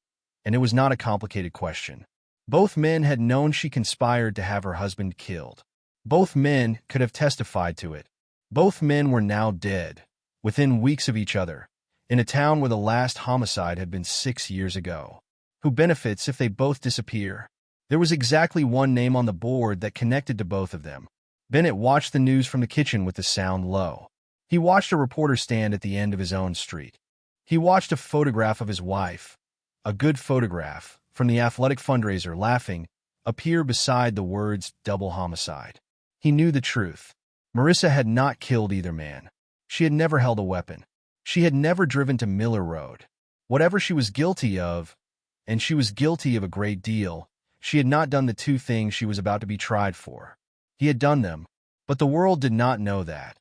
And it was not a complicated question. Both men had known she conspired to have her husband killed. Both men could have testified to it. Both men were now dead, within weeks of each other, in a town where the last homicide had been 6 years ago. Who benefits if they both disappear? There was exactly one name on the board that connected to both of them. Bennett watched the news from the kitchen with the sound low. He watched a reporter stand at the end of his own street. He watched a photograph of his wife, a good photograph, from the athletic fundraiser, laughing, appear beside the words double homicide. He knew the truth. Marissa had not killed either man. She had never held a weapon. She had never driven to Miller Road. Whatever she was guilty of, and she was guilty of a great deal, she had not done the two things she was about to be tried for. He had done them, but the world did not know that,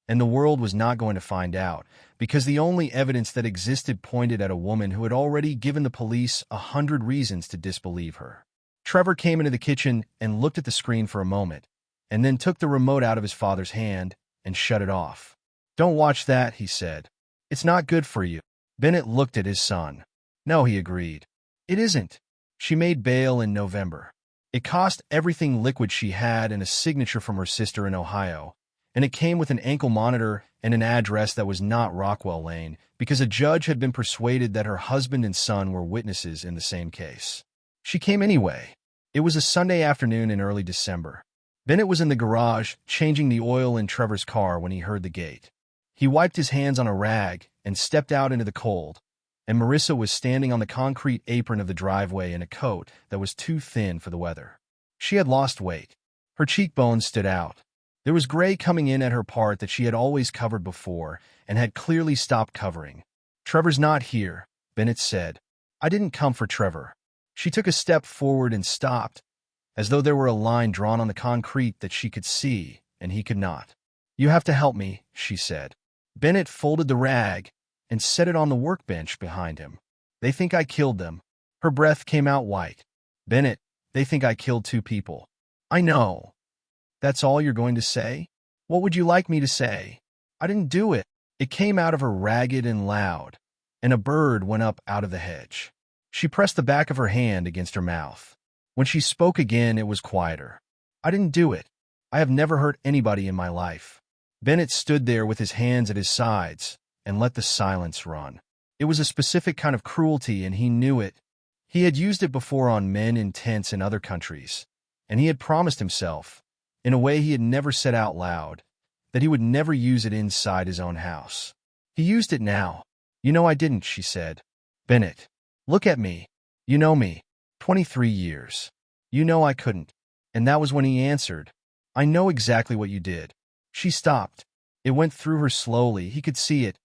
and the world was not going to find out, because the only evidence that existed pointed at a woman who had already given the police 100 reasons to disbelieve her. Trevor came into the kitchen and looked at the screen for a moment, and then took the remote out of his father's hand and shut it off. "Don't watch that," he said. "It's not good for you." Bennett looked at his son. "No," he agreed. "It isn't. She made bail in November. It cost everything liquid she had and a signature from her sister in Ohio, and it came with an ankle monitor and an address that was not Rockwell Lane, because a judge had been persuaded that her husband and son were witnesses in the same case. She came anyway. It was a Sunday afternoon in early December. Bennett was in the garage, changing the oil in Trevor's car when he heard the gate. He wiped his hands on a rag and stepped out into the cold, and Marissa was standing on the concrete apron of the driveway in a coat that was too thin for the weather. She had lost weight. Her cheekbones stood out. There was gray coming in at her part that she had always covered before and had clearly stopped covering. "Trevor's not here," Bennett said. "I didn't come for Trevor." She took a step forward and stopped, as though there were a line drawn on the concrete that she could see and he could not. "You have to help me," she said. Bennett folded the rag and set it on the workbench behind him. "They think I killed them." Her breath came out white. "Bennett, they think I killed two people." "I know." "That's all you're going to say?" "What would you like me to say?" "I didn't do it." It came out of her ragged and loud, and a bird went up out of the hedge. She pressed the back of her hand against her mouth. When she spoke again, it was quieter. "I didn't do it. I have never hurt anybody in my life." Bennett stood there with his hands at his sides and let the silence run. It was a specific kind of cruelty, and he knew it. He had used it before on men in tents in other countries, and he had promised himself, in a way he had never said out loud, that he would never use it inside his own house. He used it now. "You know I didn't," she said. "Bennett, look at me. You know me. 23 years. You know I couldn't." And that was when he answered, "I know exactly what you did." She stopped. It went through her slowly. He could see it,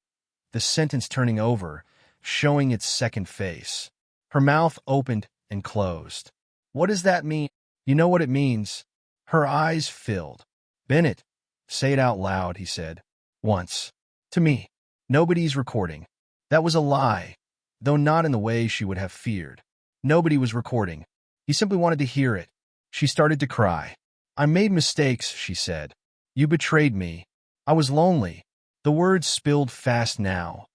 the sentence turning over, showing its second face. Her mouth opened and closed. "What does that mean?" "You know what it means." Her eyes filled. "Bennett, say it out loud," he said. "Once. To me. Nobody's recording." That was a lie, though not in the way she would have feared. Nobody was recording. He simply wanted to hear it. She started to cry. "I made mistakes," she said. "You betrayed me. I was lonely." The words spilled fast now.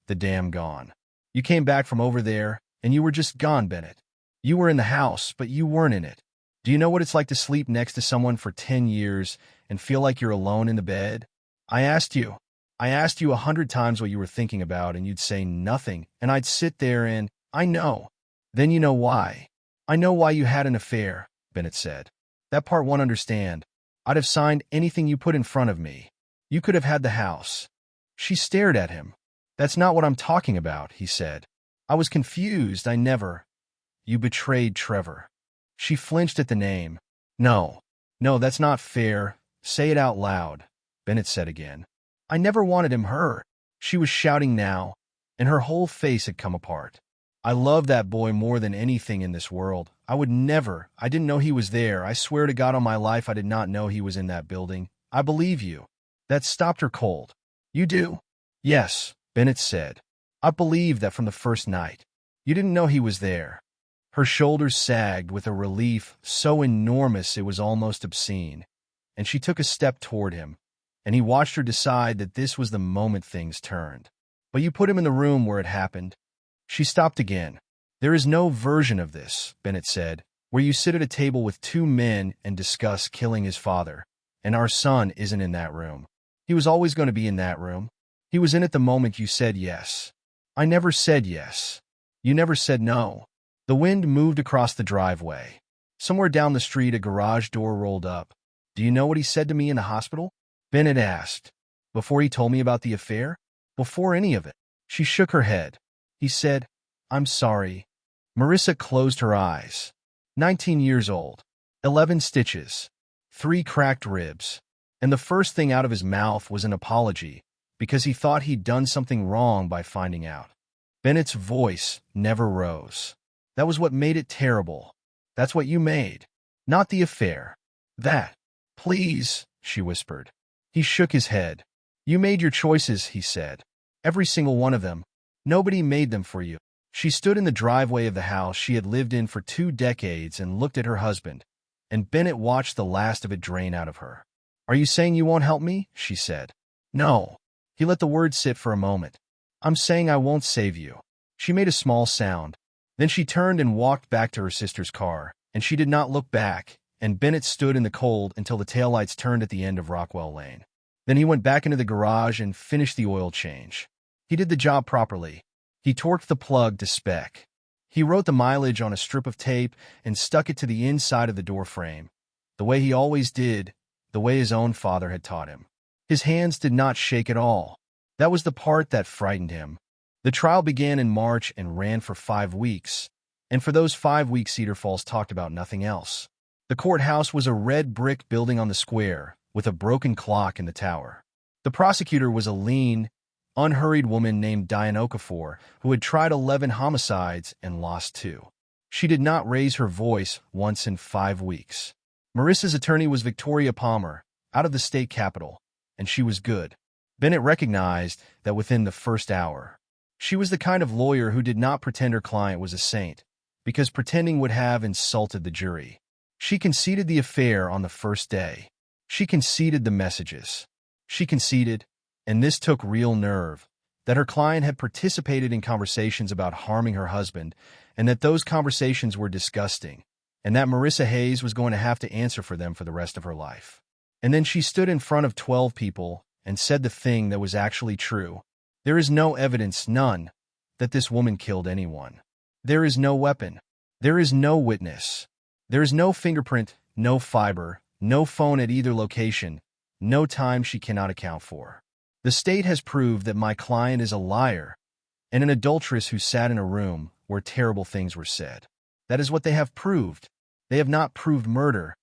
"The damn gone. You came back from over there, and you were just gone, Bennett. You were in the house, but you weren't in it. Do you know what it's like to sleep next to someone for 10 years and feel like you're alone in the bed? I asked you 100 times what you were thinking about, and you'd say nothing, and I'd sit there and, I know. Then you know why. I know why you had an affair," Bennett said. "That part won't understand. I'd have signed anything you put in front of me. You could have had the house." She stared at him. "That's not what I'm talking about," he said. "I was confused. I never—" "You betrayed Trevor." She flinched at the name. No, that's not fair. Say it out loud," Bennett said again. "I never wanted him hurt." She was shouting now, and her whole face had come apart. "I love that boy more than anything in this world. I didn't know he was there. I swear to God on my life I did not know he was in that building. I believe you." That stopped her cold. "You do?" "Yes," Bennett said. "I believed that from the first night. You didn't know he was there." Her shoulders sagged with a relief so enormous it was almost obscene, and she took a step toward him, and he watched her decide that this was the moment things turned. "But you put him in the room where it happened." She stopped again. "There is no version of this," Bennett said, "where you sit at a table with two men and discuss killing his father, and our son isn't in that room. He was always going to be in that room. He was in it the moment you said yes." "I never said yes." "You never said no." The wind moved across the driveway. Somewhere down the street, a garage door rolled up. "Do you know what he said to me in the hospital?" Bennett asked. "Before he told me about the affair? Before any of it?" She shook her head. "He said, 'I'm sorry.'" Marissa closed her eyes. 19 years old. 11 stitches. 3 cracked ribs. And the first thing out of his mouth was an apology, because he thought he'd done something wrong by finding out. Bennett's voice never rose. "That was what made it terrible. That's what you made. Not the affair. That." "Please," she whispered. He shook his head. "You made your choices," he said. "Every single one of them. Nobody made them for you." She stood in the driveway of the house she had lived in for 2 decades and looked at her husband, and Bennett watched the last of it drain out of her. "Are you saying you won't help me?" she said. "No." He let the words sit for a moment. "I'm saying I won't save you." She made a small sound. Then she turned and walked back to her sister's car, and she did not look back, and Bennett stood in the cold until the taillights turned at the end of Rockwell Lane. Then he went back into the garage and finished the oil change. He did the job properly. He torqued the plug to spec. He wrote the mileage on a strip of tape and stuck it to the inside of the door frame, the way he always did, the way his own father had taught him. His hands did not shake at all. That was the part that frightened him. The trial began in March and ran for 5 weeks, and for those 5 weeks Cedar Falls talked about nothing else. The courthouse was a red brick building on the square, with a broken clock in the tower. The prosecutor was a lean, unhurried woman named Diane Okafor, who had tried 11 homicides and lost 2. She did not raise her voice once in 5 weeks. Marissa's attorney was Victoria Palmer, out of the state capitol, and she was good. Bennett recognized that within the first hour. She was the kind of lawyer who did not pretend her client was a saint, because pretending would have insulted the jury. She conceded the affair on the first day. She conceded the messages. She conceded, and this took real nerve, that her client had participated in conversations about harming her husband, and that those conversations were disgusting, and that Marissa Hayes was going to have to answer for them for the rest of her life. And then she stood in front of 12 people and said the thing that was actually true. There is no evidence, none, that this woman killed anyone. There is no weapon. There is no witness. There is no fingerprint, no fiber, no phone at either location, no time she cannot account for. The state has proved that my client is a liar and an adulteress who sat in a room where terrible things were said. That is what they have proved. They have not proved murder,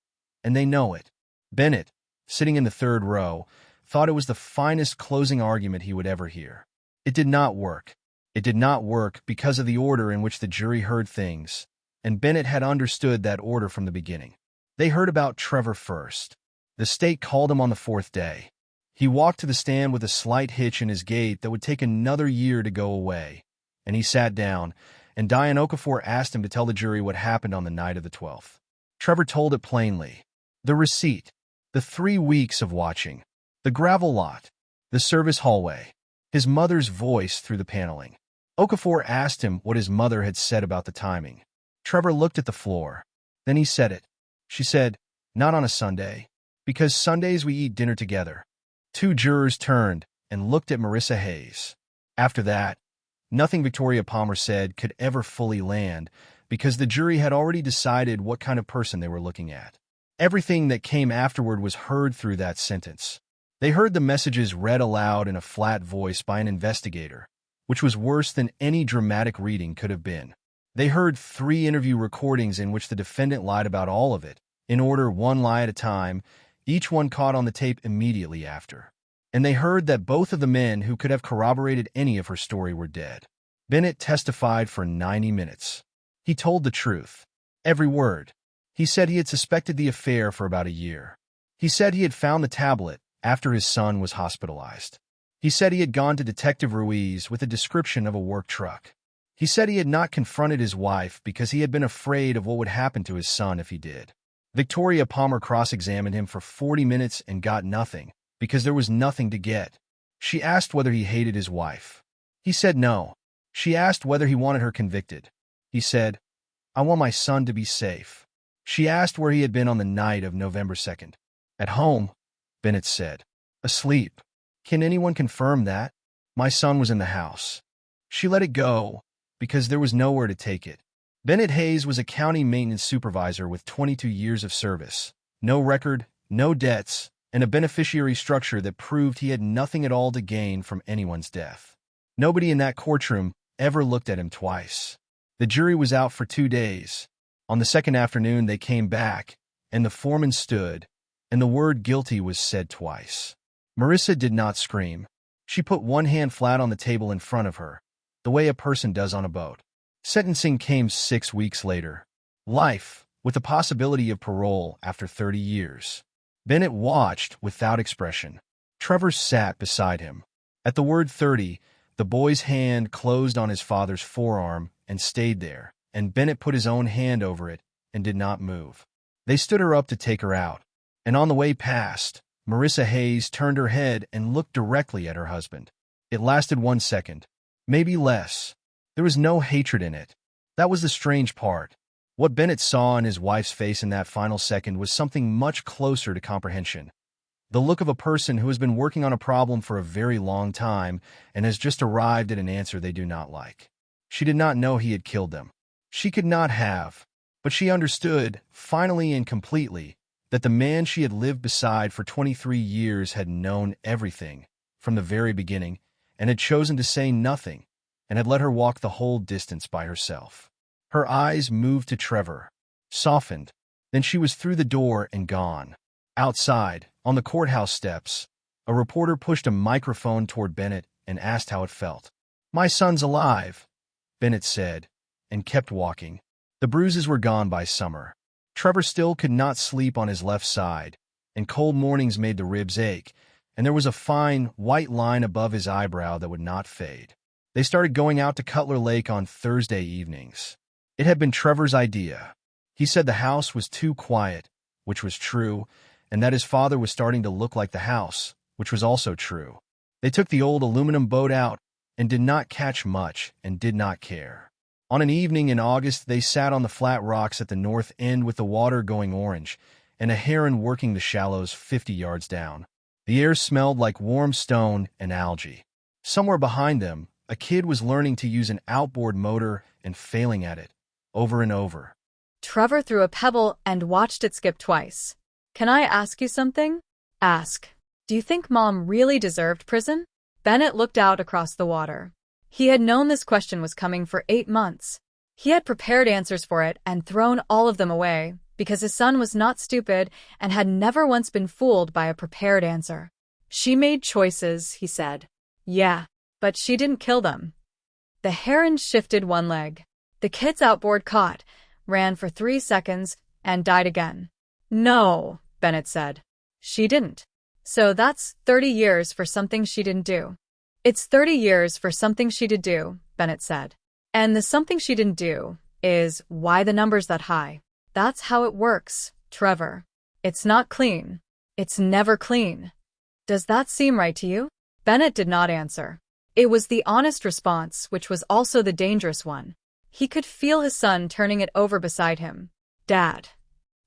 and they know it. Bennett, sitting in the third row, thought it was the finest closing argument he would ever hear. It did not work. It did not work because of the order in which the jury heard things, and Bennett had understood that order from the beginning. They heard about Trevor first. The state called him on the 4th day. He walked to the stand with a slight hitch in his gait that would take another year to go away, and he sat down, and Diane Okafor asked him to tell the jury what happened on the night of the 12th. Trevor told it plainly. The receipt, the 3 weeks of watching, the gravel lot, the service hallway, his mother's voice through the paneling. Okafor asked him what his mother had said about the timing. Trevor looked at the floor. Then he said it. She said, "Not on a Sunday, because Sundays we eat dinner together." 2 jurors turned and looked at Marissa Hayes. After that, nothing Victoria Palmer said could ever fully land, because the jury had already decided what kind of person they were looking at. Everything that came afterward was heard through that sentence. They heard the messages read aloud in a flat voice by an investigator, which was worse than any dramatic reading could have been. They heard 3 interview recordings in which the defendant lied about all of it, in order, one lie at a time, each one caught on the tape immediately after. And they heard that both of the men who could have corroborated any of her story were dead. Bennett testified for 90 minutes. He told the truth. Every word. He said he had suspected the affair for about a year. He said he had found the tablet after his son was hospitalized. He said he had gone to Detective Ruiz with a description of a work truck. He said he had not confronted his wife because he had been afraid of what would happen to his son if he did. Victoria Palmer cross-examined him for 40 minutes and got nothing, because there was nothing to get. She asked whether he hated his wife. He said no. She asked whether he wanted her convicted. He said, "I want my son to be safe." She asked where he had been on the night of November 2nd. "At home," Bennett said. "Asleep." "Can anyone confirm that?" "My son was in the house." She let it go, because there was nowhere to take it. Bennett Hayes was a county maintenance supervisor with 22 years of service. No record, no debts, and a beneficiary structure that proved he had nothing at all to gain from anyone's death. Nobody in that courtroom ever looked at him twice. The jury was out for 2 days. On the second afternoon, they came back, and the foreman stood, and the word guilty was said twice. Marissa did not scream. She put one hand flat on the table in front of her, the way a person does on a boat. Sentencing came 6 weeks later. Life, with the possibility of parole after 30 years. Bennett watched without expression. Trevor sat beside him. At the word 30, the boy's hand closed on his father's forearm and stayed there, and Bennett put his own hand over it and did not move. They stood her up to take her out, and on the way past, Marissa Hayes turned her head and looked directly at her husband. It lasted 1 second, maybe less. There was no hatred in it. That was the strange part. What Bennett saw in his wife's face in that final second was something much closer to comprehension. The look of a person who has been working on a problem for a very long time and has just arrived at an answer they do not like. She did not know he had killed them. She could not have, but she understood, finally and completely, that the man she had lived beside for 23 years had known everything from the very beginning and had chosen to say nothing and had let her walk the whole distance by herself. Her eyes moved to Trevor, softened, then she was through the door and gone. Outside, on the courthouse steps, a reporter pushed a microphone toward Bennett and asked how it felt. "My son's alive," Bennett said, and kept walking. The bruises were gone by summer. Trevor still could not sleep on his left side, and cold mornings made the ribs ache, and there was a fine, white line above his eyebrow that would not fade. They started going out to Cutler Lake on Thursday evenings. It had been Trevor's idea. He said the house was too quiet, which was true, and that his father was starting to look like the house, which was also true. They took the old aluminum boat out and did not catch much and did not care. On an evening in August, they sat on the flat rocks at the north end with the water going orange and a heron working the shallows 50 yards down. The air smelled like warm stone and algae. Somewhere behind them, a kid was learning to use an outboard motor and failing at it, over and over. Trevor threw a pebble and watched it skip twice. "Can I ask you something?" "Ask." "Do you think Mom really deserved prison?" Bennett looked out across the water. He had known this question was coming for 8 months. He had prepared answers for it and thrown all of them away because his son was not stupid and had never once been fooled by a prepared answer. "She made choices," he said. "Yeah, but she didn't kill them." The heron shifted one leg. The kid's outboard caught, ran for 3 seconds, and died again. "No," Bennett said. "She didn't. So that's 30 years for something she didn't do." "It's 30 years for something she did do," Bennett said. "And the something she didn't do is why the number's that high. That's how it works, Trevor. It's not clean. It's never clean. Does that seem right to you?" Bennett did not answer. It was the honest response, which was also the dangerous one. He could feel his son turning it over beside him. "Dad."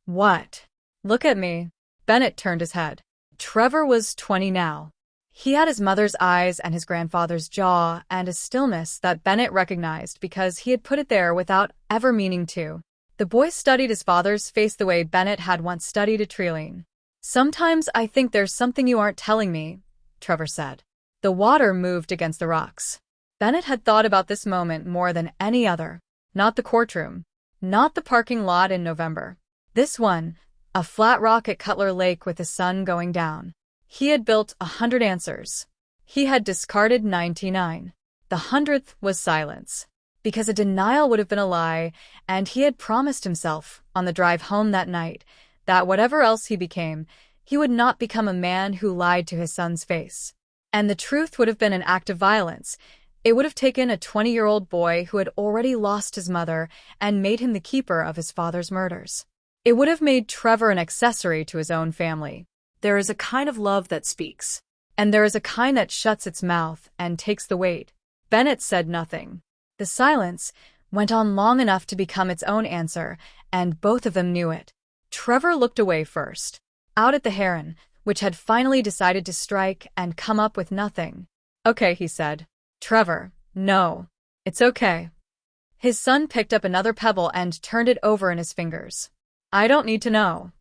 "What?" "Look at me." Bennett turned his head. Trevor was 20 now. He had his mother's eyes and his grandfather's jaw and a stillness that Bennett recognized because he had put it there without ever meaning to. The boy studied his father's face the way Bennett had once studied a trillion. "Sometimes I think there's something you aren't telling me," Trevor said. The water moved against the rocks. Bennett had thought about this moment more than any other. Not the courtroom. Not the parking lot in November. This one, a flat rock at Cutler Lake with the sun going down. He had built 100 answers. He had discarded 99. The 100th was silence. Because a denial would have been a lie, and he had promised himself, on the drive home that night, that whatever else he became, he would not become a man who lied to his son's face. And the truth would have been an act of violence. It would have taken a 20-year-old boy who had already lost his mother and made him the keeper of his father's murders. It would have made Trevor an accessory to his own family. There is a kind of love that speaks, and there is a kind that shuts its mouth and takes the weight. Bennett said nothing. The silence went on long enough to become its own answer, and both of them knew it. Trevor looked away first, out at the heron, which had finally decided to strike and come up with nothing. "Okay," he said. "Trevor, no. It's okay." His son picked up another pebble and turned it over in his fingers. I don't need to know.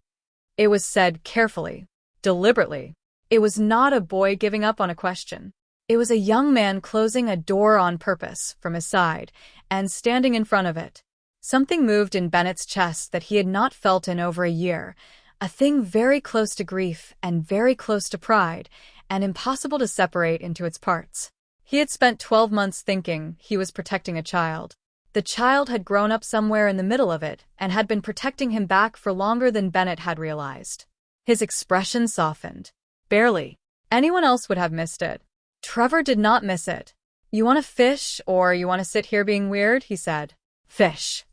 It was said carefully, deliberately. It was not a boy giving up on a question. It was a young man closing a door on purpose from his side and standing in front of it. Something moved in Bennett's chest that he had not felt in over a year, a thing very close to grief and very close to pride, and impossible to separate into its parts. He had spent 12 months thinking he was protecting a child. The child had grown up somewhere in the middle of it and had been protecting him back for longer than Bennett had realized. His expression softened. Barely. Anyone else would have missed it. Trevor did not miss it. You want to fish or you want to sit here being weird? He said. Fish.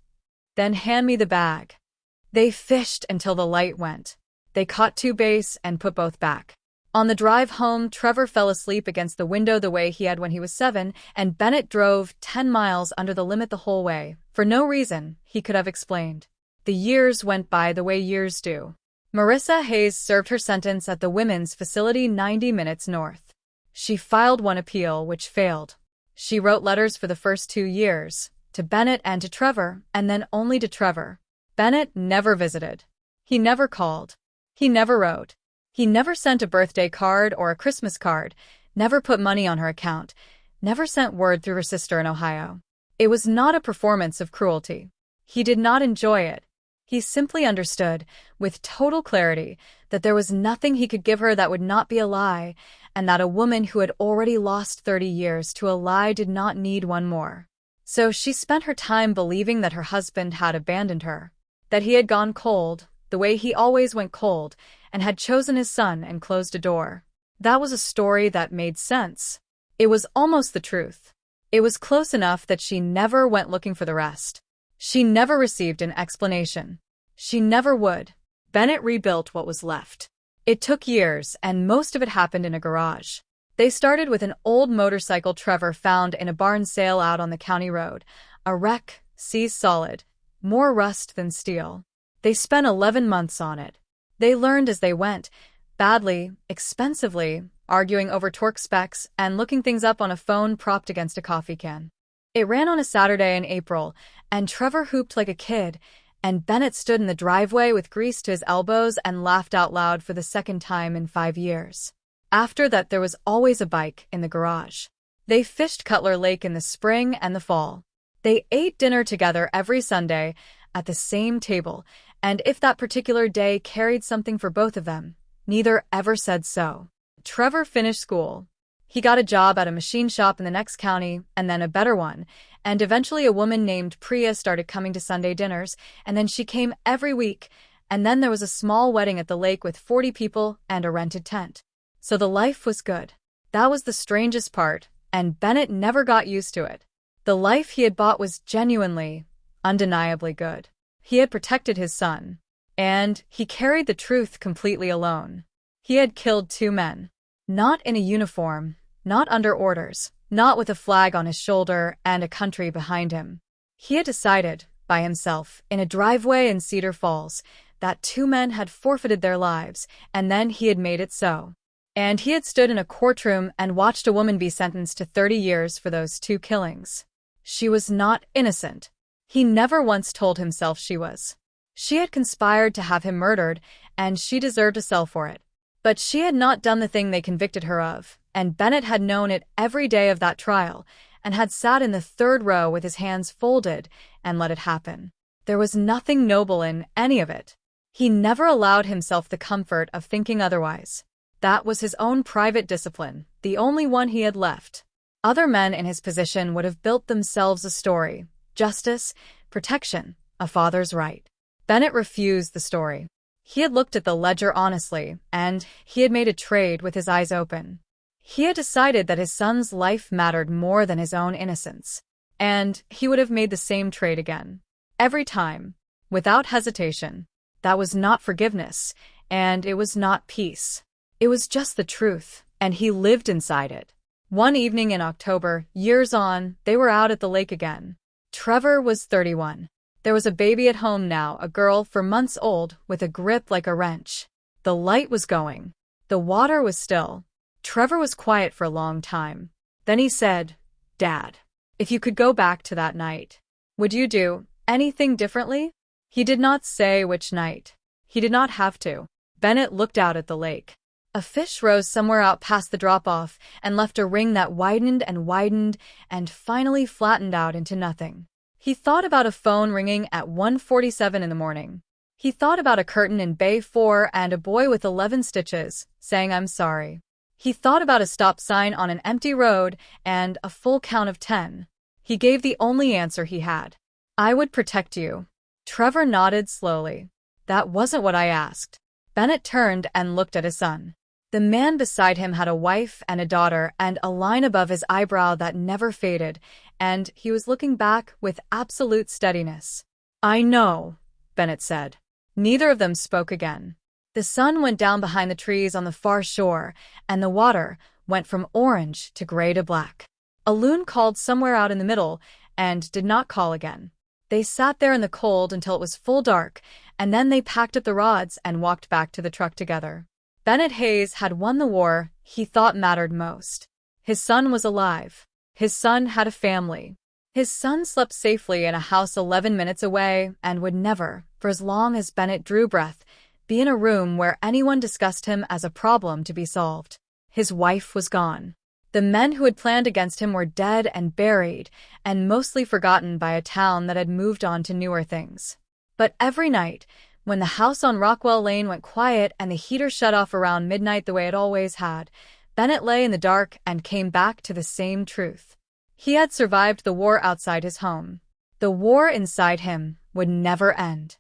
Then hand me the bag. They fished until the light went. They caught 2 bass and put both back. On the drive home, Trevor fell asleep against the window the way he had when he was 7, and Bennett drove 10 miles under the limit the whole way, for no reason he could have explained. The years went by the way years do. Marissa Hayes served her sentence at the women's facility 90 minutes north. She filed one appeal, which failed. She wrote letters for the first 2 years, to Bennett and to Trevor, and then only to Trevor. Bennett never visited. He never called. He never wrote. He never sent a birthday card or a Christmas card, never put money on her account, never sent word through her sister in Ohio. It was not a performance of cruelty. He did not enjoy it. He simply understood, with total clarity, that there was nothing he could give her that would not be a lie, and that a woman who had already lost 30 years to a lie did not need one more. So she spent her time believing that her husband had abandoned her, that he had gone cold, the way he always went cold, and had chosen his son and closed a door. That was a story that made sense. It was almost the truth. It was close enough that she never went looking for the rest. She never received an explanation. She never would. Bennett rebuilt what was left. It took years, and most of it happened in a garage. They started with an old motorcycle Trevor found in a barn sale out on the county road. A wreck, seized solid, more rust than steel. They spent 11 months on it. They learned as they went, badly, expensively, arguing over torque specs and looking things up on a phone propped against a coffee can. It ran on a Saturday in April, and Trevor hooped like a kid, and Bennett stood in the driveway with grease to his elbows and laughed out loud for the second time in 5 years. After that, there was always a bike in the garage. They fished Cutler Lake in the spring and the fall. They ate dinner together every Sunday at the same table, and if that particular day carried something for both of them, neither ever said so. Trevor finished school. He got a job at a machine shop in the next county, and then a better one, and eventually a woman named Priya started coming to Sunday dinners, and then she came every week, and then there was a small wedding at the lake with 40 people and a rented tent. So the life was good. That was the strangest part, and Bennett never got used to it. The life he had bought was genuinely, undeniably good. He had protected his son, and he carried the truth completely alone. He had killed 2 men. Not in a uniform, not under orders, not with a flag on his shoulder and a country behind him. He had decided, by himself, in a driveway in Cedar Falls, that 2 men had forfeited their lives, and then he had made it so. And he had stood in a courtroom and watched a woman be sentenced to 30 years for those 2 killings. She was not innocent. He never once told himself she was. She had conspired to have him murdered, and she deserved a cell for it. But she had not done the thing they convicted her of, and Bennett had known it every day of that trial, and had sat in the 3rd row with his hands folded and let it happen. There was nothing noble in any of it. He never allowed himself the comfort of thinking otherwise. That was his own private discipline, the only one he had left. Other men in his position would have built themselves a story, justice, protection, a father's right. Bennett refused the story. He had looked at the ledger honestly, and he had made a trade with his eyes open. He had decided that his son's life mattered more than his own innocence, and he would have made the same trade again. Every time, without hesitation. That was not forgiveness, and it was not peace. It was just the truth, and he lived inside it. One evening in October, years on, they were out at the lake again. Trevor was 31. There was a baby at home now, a girl 4 months old, with a grip like a wrench. The light was going. The water was still. Trevor was quiet for a long time. Then he said, "Dad, if you could go back to that night." Would you do anything differently? He did not say which night. He did not have to. Bennett looked out at the lake. A fish rose somewhere out past the drop-off and left a ring that widened and finally flattened out into nothing. He thought about a phone ringing at 1:47 in the morning. He thought about a curtain in Bay 4 and a boy with 11 stitches, saying I'm sorry. He thought about a stop sign on an empty road and a full count of 10. He gave the only answer he had. I would protect you. Trevor nodded slowly. That wasn't what I asked. Bennett turned and looked at his son. The man beside him had a wife and a daughter and a line above his eyebrow that never faded, and he was looking back with absolute steadiness. I know, Bennett said. Neither of them spoke again. The sun went down behind the trees on the far shore, and the water went from orange to gray to black. A loon called somewhere out in the middle and did not call again. They sat there in the cold until it was full dark, and then they packed up the rods and walked back to the truck together. Bennett Hayes had won the war he thought mattered most. His son was alive. His son had a family. His son slept safely in a house 11 minutes away and would never, for as long as Bennett drew breath, be in a room where anyone discussed him as a problem to be solved. His wife was gone. The men who had planned against him were dead and buried, and mostly forgotten by a town that had moved on to newer things. But every night, when the house on Rockwell Lane went quiet and the heater shut off around midnight the way it always had, Bennett lay in the dark and came back to the same truth. He had survived the war outside his home. The war inside him would never end.